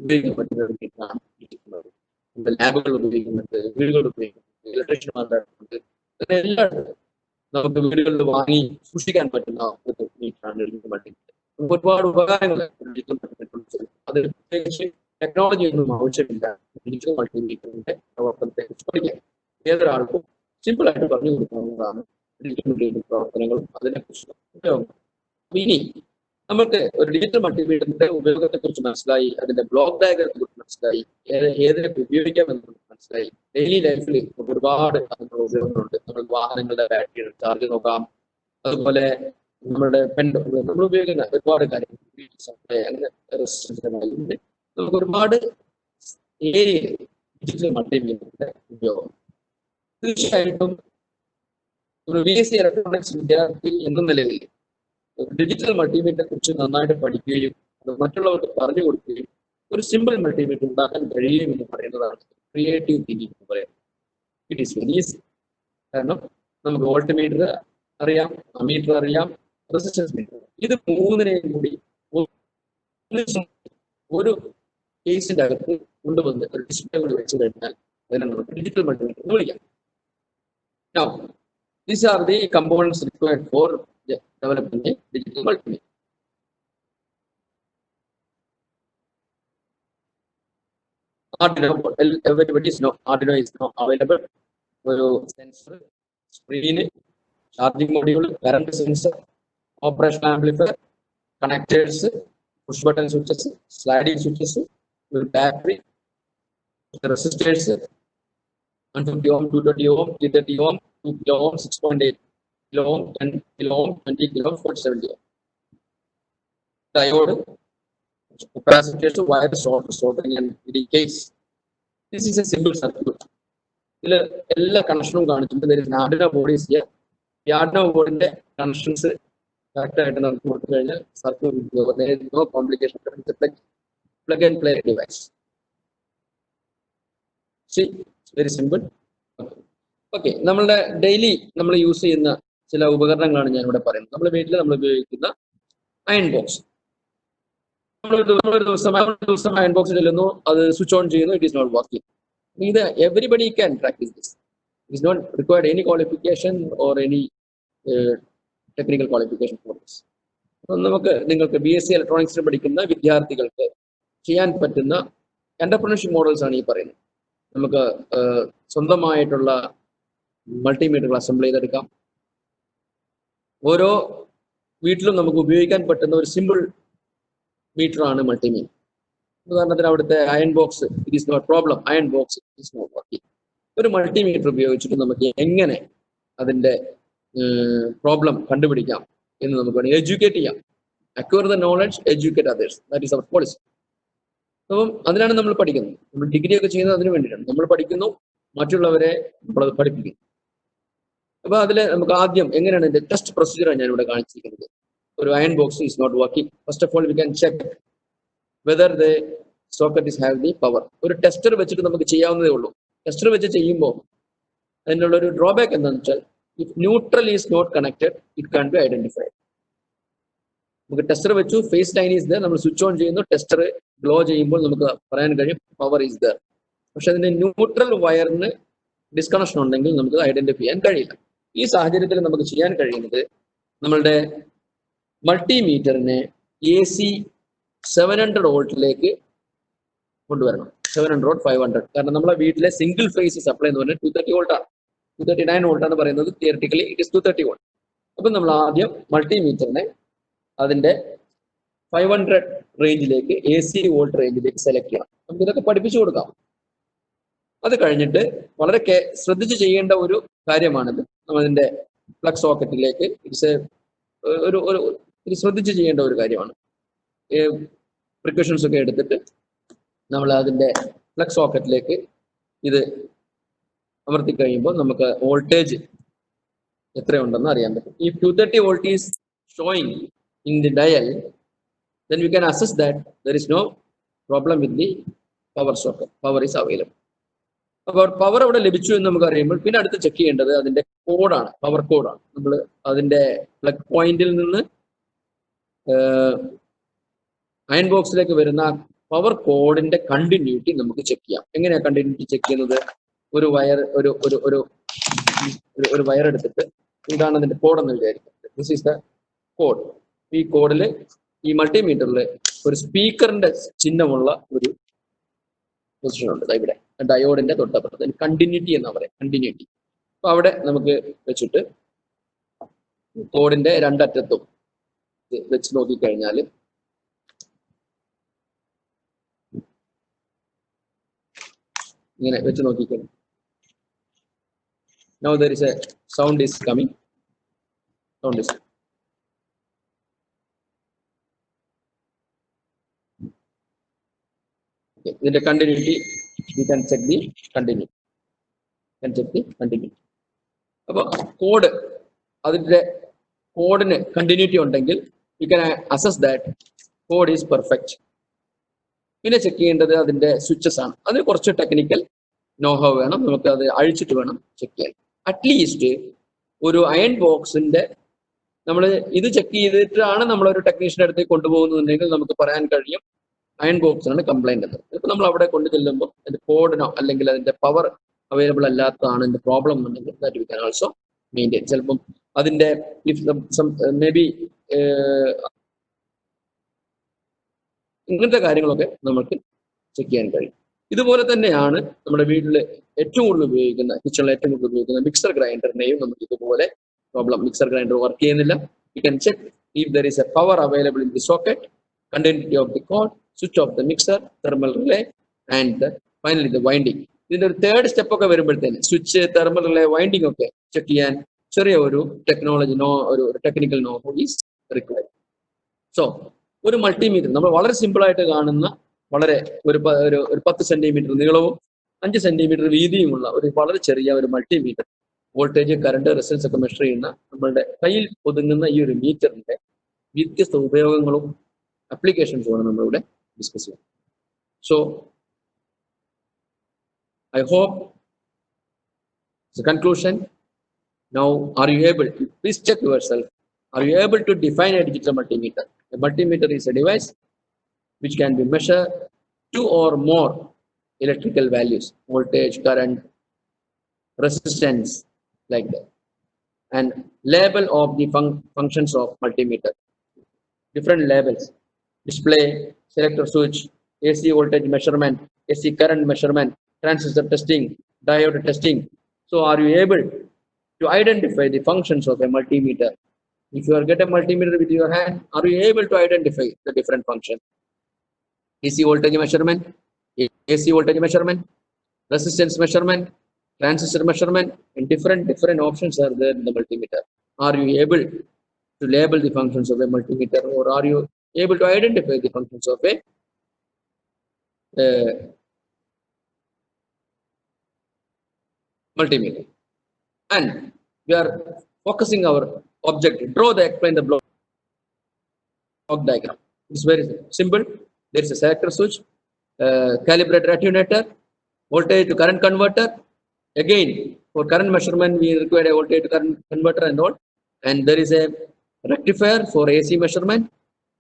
ഉപയോഗിക്കപ്പെടുന്ന ഒരു മീറ്ററാണ് ഡിജിറ്റൽ മൾട്ടിമീറ്റർ. ലാബുകൾ ഉപയോഗിക്കുന്നുണ്ട്, വീടുകൾ ഉപയോഗിക്കുന്നുണ്ട്, ഇലക്ട്രീഷ്യന്മാരുടെ അങ്ങനെ എല്ലായിടത്തും നമുക്ക് വീടുകളിൽ വാങ്ങി സൂക്ഷിക്കാൻ പറ്റുന്ന ഒരു മീറ്ററാണ് ഡിജിറ്റൽ മൾട്ടിമീറ്റർ. നമുക്ക് ഒരുപാട് ഉപകാരങ്ങൾ ഡിജിറ്റൽ മൾട്ടിമീറ്റർ. അത് പ്രത്യേകിച്ച് ടെക്നോളജി ഒന്നും ആവശ്യമില്ല ഡിജിറ്റൽ മൾട്ടിമീറ്ററിന്റെ പ്രവർത്തനത്തെ കുറിച്ച് പഠിക്കാൻ. ഏതൊരാൾക്കും സിമ്പിൾ ആയിട്ട് പറഞ്ഞു കൊടുക്കാവുന്നതാണ് ഡിജിറ്റൽ മൾട്ടിമീറ്റർ പ്രവർത്തനങ്ങളും അതിനെക്കുറിച്ച് ഉപയോഗം. ഇനി നമുക്ക് ഒരു ഡിജിറ്റൽ മൾട്ടിമീറ്ററിന്റെ ഉപയോഗത്തെ കുറിച്ച് മനസ്സിലായി, അതിന്റെ ബ്ലോക്ക് ഡയഗ്രത്തെ കുറിച്ച് മനസ്സിലായി, ഏതിനൊക്കെ ഉപയോഗിക്കാമെന്ന് മനസ്സിലായി. ഡെയിലി ലൈഫിൽ ഒരുപാട് അതിനുള്ള ഉപയോഗങ്ങളുണ്ട്. നമ്മൾ വാഹനങ്ങളുടെ ബാറ്ററി ചാർജ് നോക്കാം, അതുപോലെ നമ്മുടെ നമ്മൾ ഉപയോഗിക്കുന്ന ഒരുപാട് കാര്യങ്ങൾ അങ്ങനെ നമുക്ക് ഒരുപാട് ഏരിയയിൽ ഡിജിറ്റൽ മൾട്ടിമീറ്ററിന്റെ ഉപയോഗം. തീർച്ചയായിട്ടും ഒരു BSc ഇലക്ട്രോണിക്സ് വിദ്യാർത്ഥി എന്ന നിലയിൽ ഡിജിറ്റൽ മൾട്ടിമീറ്ററിനെ കുറിച്ച് നന്നായിട്ട് പഠിക്കുകയും അത് മറ്റുള്ളവർക്ക് പറഞ്ഞു കൊടുക്കുകയും ഒരു സിമ്പിൾ മൾട്ടിമീറ്റർ ഉണ്ടാക്കാൻ കഴിയും എന്ന് പറയുന്നതാണ് ക്രിയേറ്റീവ് തിങ്കിങ് എന്ന് പറയുന്നത്. It is very easy. കാരണം നമുക്ക് വോൾട്ട് മീറ്റർ അറിയാം, അമീറ്റർ അറിയാം, റെസിസ്റ്റൻസ് മീറ്റർ. ഇത് മൂന്നിനെയും കൂടി ഒരു കേസിന്റെ അകത്ത് കൊണ്ടുവന്ന് ഒരു ഡിസ്പ്ലേ കൊണ്ട് വെച്ച് കഴിഞ്ഞാൽ അതിനെ നമുക്ക് ഡിജിറ്റൽ മൾട്ടിമീറ്റർ എന്ന് വിളിക്കാം. Now, these are the components required for developing a digital multimeter. Arduino, everybody is know Arduino is now available. Sensor, screen, charging module, current sensor, operational amplifier, connectors, push button switches, sliding switches, with battery, resistors, 150 ohm, 220 ohm, 330 ohm, 2 kilo ohm, 6.8 kilo ohm, 10 kilo ohm, 20 kilo ohm, 470 ohm. Diode, capacitors, wire, soldering, and case. This is a simple circuit. All connections are there is an Arduino board is here. The Arduino board in the connections circuit. There is no complication. It's a plug and play device. See, it's very simple. Okay, നമ്മളുടെ ഡെയിലി നമ്മൾ യൂസ് ചെയ്യുന്ന ചില ഉപകരണങ്ങളാണ് ഞാൻ ഇവിടെ പറയുന്നത്. നമ്മുടെ വീട്ടിൽ നമ്മൾ ഉപയോഗിക്കുന്ന അയൺ ബോക്സ്. നമ്മളൊരു ദിവസം അയൺ ബോക്സ് ചെല്ലുന്നു, അത് സ്വിച്ച് ഓൺ ചെയ്യുന്നു, ഇറ്റ് ഈസ് നോട്ട് വർക്കിംഗ്. ഇത് everybody can practise this. It is not required any qualification or any technical qualification for this. നിങ്ങൾക്ക് BSc ഇലക്ട്രോണിക്സിൽ പഠിക്കുന്ന വിദ്യാർത്ഥികൾക്ക് ചെയ്യാൻ പറ്റുന്ന എന്റർപ്രണർഷിപ്പ് മോഡൽസ് ആണ് ഈ പറയുന്നത്. നമുക്ക് സ്വന്തമായിട്ടുള്ള മൾട്ടിമീറ്ററുകൾ അസംബിൾ ചെയ്തെടുക്കാം. ഓരോ വീട്ടിലും നമുക്ക് ഉപയോഗിക്കാൻ പറ്റുന്ന ഒരു സിമ്പിൾ മീറ്ററാണ് മൾട്ടിമീറ്റർ. ഉദാഹരണത്തിന് അവിടുത്തെ iron box, it is not problem, iron box is not working. ഒരു മൾട്ടിമീറ്റർ ഉപയോഗിച്ചിട്ട് നമുക്ക് എങ്ങനെ അതിന്റെ പ്രോബ്ലം കണ്ടുപിടിക്കാം എന്ന് നമുക്ക് വേണമെങ്കിൽ എഡ്യൂക്കേറ്റ് ചെയ്യാം. Acquire the knowledge, educate others, that is our policy. അപ്പം അതിനാണ് നമ്മൾ പഠിക്കുന്നത്. നമ്മൾ ഡിഗ്രി ഒക്കെ ചെയ്യുന്നത് അതിന് വേണ്ടിയിട്ടാണ്. നമ്മൾ പഠിക്കുന്നു, മറ്റുള്ളവരെ നമ്മളത് പഠിപ്പിക്കുന്നു. അപ്പൊ അതിൽ നമുക്ക് ആദ്യം എങ്ങനെയാണ് ഇതിന്റെ ടെസ്റ്റ് പ്രൊസീജിയറാണ് ഞാൻ ഇവിടെ കാണിച്ചിരിക്കുന്നത്. ഒരു iron box is not working. First of all we can check whether the socket is have the power. ഒരു ടെസ്റ്റർ വെച്ചിട്ട് നമുക്ക് ചെയ്യാവുന്നതേ ഉള്ളൂ. ടെസ്റ്റർ വെച്ച് ചെയ്യുമ്പോൾ അതിനുള്ള ഒരു ഡ്രോബാക്ക് എന്താണെന്ന് വെച്ചാൽ, if neutral is not connected it can be identified. നമുക്ക് ടെസ്റ്റർ വെച്ചു, ഫേസ് ലൈൻ ഈസ് ദർ, നമ്മൾ സ്വിച്ച് ഓൺ ചെയ്യുന്നു, ടെസ്റ്റർ ഗ്ലോ ചെയ്യുമ്പോൾ നമുക്ക് പറയാൻ കഴിയും പവർ ഈസ് ദർ. പക്ഷെ അതിന്റെ ന്യൂട്രൽ വയറിന് ഡിസ്കണക്ഷൻ ഉണ്ടെങ്കിൽ നമുക്ക് ഐഡന്റിഫൈ ചെയ്യാൻ കഴിയില്ല. ഈ സാഹചര്യത്തിൽ നമുക്ക് ചെയ്യാൻ കഴിയുന്നത് നമ്മളുടെ മൾട്ടിമീറ്ററിനെ AC 700 വോൾട്ടിലേക്ക് കൊണ്ടുവരണം. 700 വോൾട്ട്, 500. കാരണം നമ്മളെ വീട്ടിലെ സിംഗിൾ ഫേസ് സപ്ലൈ എന്ന് പറഞ്ഞാൽ 230 വോൾട്ടാണ്. 239 വോൾട്ടാണ് പറയുന്നത്. Theoretically it is 230 volt. അപ്പം നമ്മൾ ആദ്യം മൾട്ടിമീറ്ററിനെ അതിന്റെ 500 റേഞ്ചിലേക്ക്, AC വോൾട്ട് റേഞ്ചിലേക്ക് സെലക്ട് ചെയ്യണം. നമുക്ക് ഇതൊക്കെ പഠിപ്പിച്ചു കൊടുക്കാം. അത് കഴിഞ്ഞിട്ട് വളരെ ശ്രദ്ധിച്ച് ചെയ്യേണ്ട ഒരു കാര്യമാണിത്. നമ്മളതിന്റെ പ്ലഗ് സോക്കറ്റിലേക്ക് ഒരു ശ്രദ്ധിച്ച് ചെയ്യേണ്ട ഒരു കാര്യമാണ്. പ്രിക്കോഷൻസ് ഒക്കെ എടുത്തിട്ട് നമ്മൾ അതിന്റെ പ്ലഗ് സോക്കറ്റിലേക്ക് ഇത് അമർത്തി കഴിയുമ്പോൾ നമുക്ക് വോൾട്ടേജ് എത്രയുണ്ടെന്ന് അറിയാൻ പറ്റും. ഈ 230 volt is showing in the dial, then we can assess that there is no problem with the power socket. Power is available. അപ്പോൾ പവർ അവിടെ ലഭിച്ചു എന്ന് നമുക്ക് അറിയുമ്പോൾ പിന്നെ അടുത്ത് ചെക്ക് ചെയ്യേണ്ടത് അതിന്റെ കോഡാണ്, പവർ കോഡാണ്. നമ്മൾ അതിന്റെ പ്ലഗ് പോയിന്റിൽ നിന്ന് അയൺ ബോക്സിലേക്ക് വരുന്ന പവർ കോഡിന്റെ കണ്ടിന്യൂറ്റി നമുക്ക് ചെക്ക് ചെയ്യാം. എങ്ങനെയാണ് കണ്ടിന്യൂറ്റി ചെക്ക് ചെയ്യുന്നത്? ഒരു വയർ ഒരു വയർ എടുത്തിട്ട് ഇതാണ് അതിന്റെ കോഡെന്ന് വിചാരിക്കുന്നത്. This is the code. ഈ കോഡിൽ ഈ മൾട്ടിമീറ്ററിൽ ഒരു സ്പീക്കറിന്റെ ചിഹ്നമുള്ള ഒരു പൊസിഷൻ ഉണ്ട് ഇവിടെ, ഡയോഡിന്റെ തൊട്ടപ്പുറത്ത്. കണ്ടിന്യൂറ്റി എന്നാ പറയാം, കണ്ടിന്യൂറ്റി. അപ്പൊ അവിടെ നമുക്ക് വെച്ചിട്ട് കോഡിന്റെ രണ്ടറ്റത്തും വെച്ച് നോക്കിക്കഴിഞ്ഞാൽ ഇങ്ങനെ വെച്ച് നോക്കിക്കഴിഞ്ഞാൽ now there is a sound is coming. Sound is ഇതിന്റെ continuity we can check the continuity. അപ്പോൾ കോഡ്, അതിന്റെ കോഡിന് കണ്ടിന്യൂറ്റി ഉണ്ടെങ്കിൽ you can assess that code is perfect. പിന്നെ ചെക്ക് ചെയ്യേണ്ടത് അതിന്റെ സ്വിച്ചസ് ആണ്. അതിന് കുറച്ച് ടെക്നിക്കൽ നോഹോ വേണം, നമുക്ക് അത് അഴിച്ചിട്ട് വേണം ചെക്ക് ചെയ്യാൻ. അറ്റ്ലീസ്റ്റ് ഒരു അയൺ ബോക്സിന്റെ നമ്മൾ ഇത് ചെക്ക് ചെയ്തിട്ടാണ് നമ്മളൊരു ടെക്നീഷ്യന്റെ അടുത്തേക്ക് കൊണ്ടുപോകുന്നുണ്ടെങ്കിൽ നമുക്ക് പറയാൻ കഴിയും അയൺ ബോക്സിനാണ് കംപ്ലൈന്റ് എന്ന്. ഇപ്പൊ നമ്മൾ അവിടെ കൊണ്ടു ചെല്ലുമ്പോൾ അതിന്റെ കോഡിനോ അല്ലെങ്കിൽ അതിന്റെ പവർ അവൈലബിൾ അല്ലാത്തതാണ് ഇതിന്റെ പ്രോബ്ലം എന്നുണ്ടെങ്കിൽ that we can also maintain. ചിലപ്പം അതിന്റെ മേ ബി ഇങ്ങനത്തെ കാര്യങ്ങളൊക്കെ നമുക്ക് ചെക്ക് ചെയ്യാൻ കഴിയും. ഇതുപോലെ തന്നെയാണ് നമ്മുടെ വീട്ടിൽ ഏറ്റവും കൂടുതൽ ഉപയോഗിക്കുന്ന, കിച്ചണിൽ ഏറ്റവും കൂടുതൽ ഉപയോഗിക്കുന്ന മിക്സർ ഗ്രൈൻഡറിനെയും നമുക്ക് ഇതുപോലെ പ്രോബ്ലം. മിക്സർ ഗ്രൈൻഡർ വർക്ക് ചെയ്യുന്നില്ല. You can check if there is A power available in the socket, continuity of the cord, switch of the mixer, thermal relay, and finally the winding. ഇതിന്റെ ഒരു തേർഡ് സ്റ്റെപ്പ് ഒക്കെ വരുമ്പോഴത്തേന് സ്വിച്ച്, തെർമൽ റിലേ, വൈൻഡിങ് ഒക്കെ ചെക്ക് ചെയ്യാൻ ചെറിയ ഒരു ടെക്നോളജി ഒരു technical know is required. So ഒരു മൾട്ടിമീറ്റർ നമ്മൾ വളരെ സിമ്പിൾ ആയിട്ട് കാണുന്ന, വളരെ ഒരു 10 സെന്റിമീറ്റർ നീളവും 5 സെന്റിമീറ്റർ വീതിയുമുള്ള ഒരു വളരെ ചെറിയ ഒരു മൾട്ടിമീറ്റർ, വോൾട്ടേജ്, കറണ്ട്, റെസിസ്റ്റൻസ് ഒക്കെ മെഷർ ചെയ്യുന്ന നമ്മളുടെ കയ്യിൽ ഒതുങ്ങുന്ന ഈ ഒരു മീറ്ററിന്റെ വ്യത്യസ്ത ഉപയോഗങ്ങളും അപ്ലിക്കേഷൻസുമാണ് നമ്മളിവിടെ ഡിസ്കസ് ചെയ്യുന്നത്. So I hope the conclusion. Now, are you able to, please check yourself, are you able to define a digital multimeter? A multimeter is a device which can be measured 2 or more electrical values, voltage, current, resistance, like that, and label of the functions of multimeter. Different labels: display, selector switch, AC voltage measurement, AC current measurement, transistor testing, diode testing. So are you able to identify the functions of a multimeter? If you are get a multimeter with your hand, are you able to identify the different functions? AC voltage measurement, AC voltage measurement, resistance measurement, transistor measurement, and different options are there in the multimeter. Are you able to label the functions of a multimeter, or are you able to identify the functions of a multimeter? And we are focusing our object. Explain the block diagram. It's very simple. There is a selector switch, calibrator attenuator, voltage to current converter. Again, for current measurement, we require a voltage to current converter and all. And there is a rectifier for AC measurement,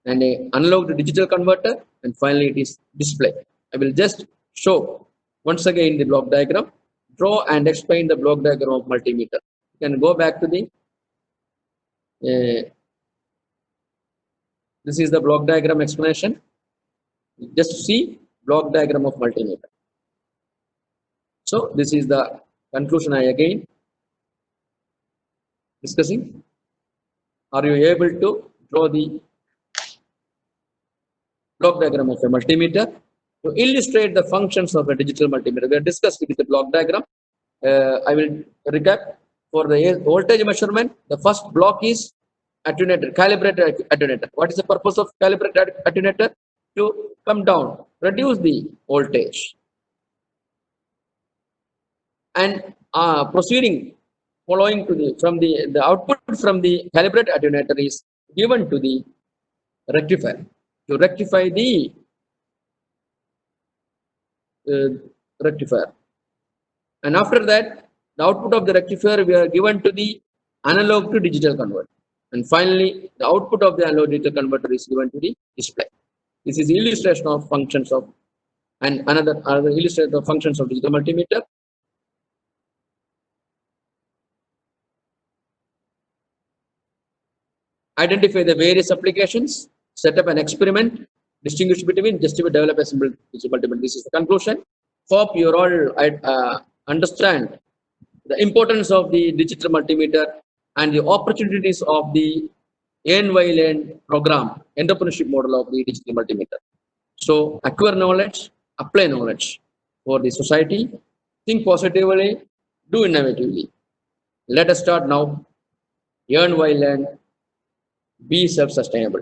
and a analog to digital converter, and finally it is display. I will just show once again the block diagram. Draw and explain the block diagram of multimeter. You can go back to the this is the block diagram explanation. Just see block diagram of multimeter. So this is the conclusion I again discussing. Are you able to draw the block diagram of a multimeter to illustrate the functions of a digital multimeter? We have discussed with the block diagram. I will recap. For the voltage measurement, the first block is attenuator, calibrated attenuator. What is the purpose of calibrated attenuator? To come down, reduce the voltage. And proceeding, following to the output from the calibrated attenuator is given to the rectifier to rectify the rectifier. And after that, the output of the rectifier we are given to the analog to digital converter. And finally, the output of the analog digital converter is given to the display. This is the illustration of functions of, and another illustration of functions of digital multimeter. Identify the various applications, set up an experiment, distinguish between, justify, develop, assemble digital multimeter. This is the conclusion. Hope you all understand the importance of the digital multimeter and the opportunities of the 𝐁𝐢𝐬𝐴𝐻 program, entrepreneurship model of the digital multimeter. So acquire knowledge, apply knowledge for the society, think positively, do innovatively. Let us start now. 𝐁𝐢𝐬𝐴𝐻, be self-sustainable.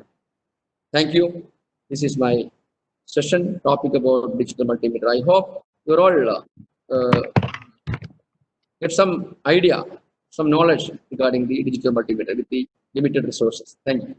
Thank you. This is my session topic about digital multimeter. I hope you're all get some idea, some knowledge regarding the digital multimeter with the limited resources. Thank you.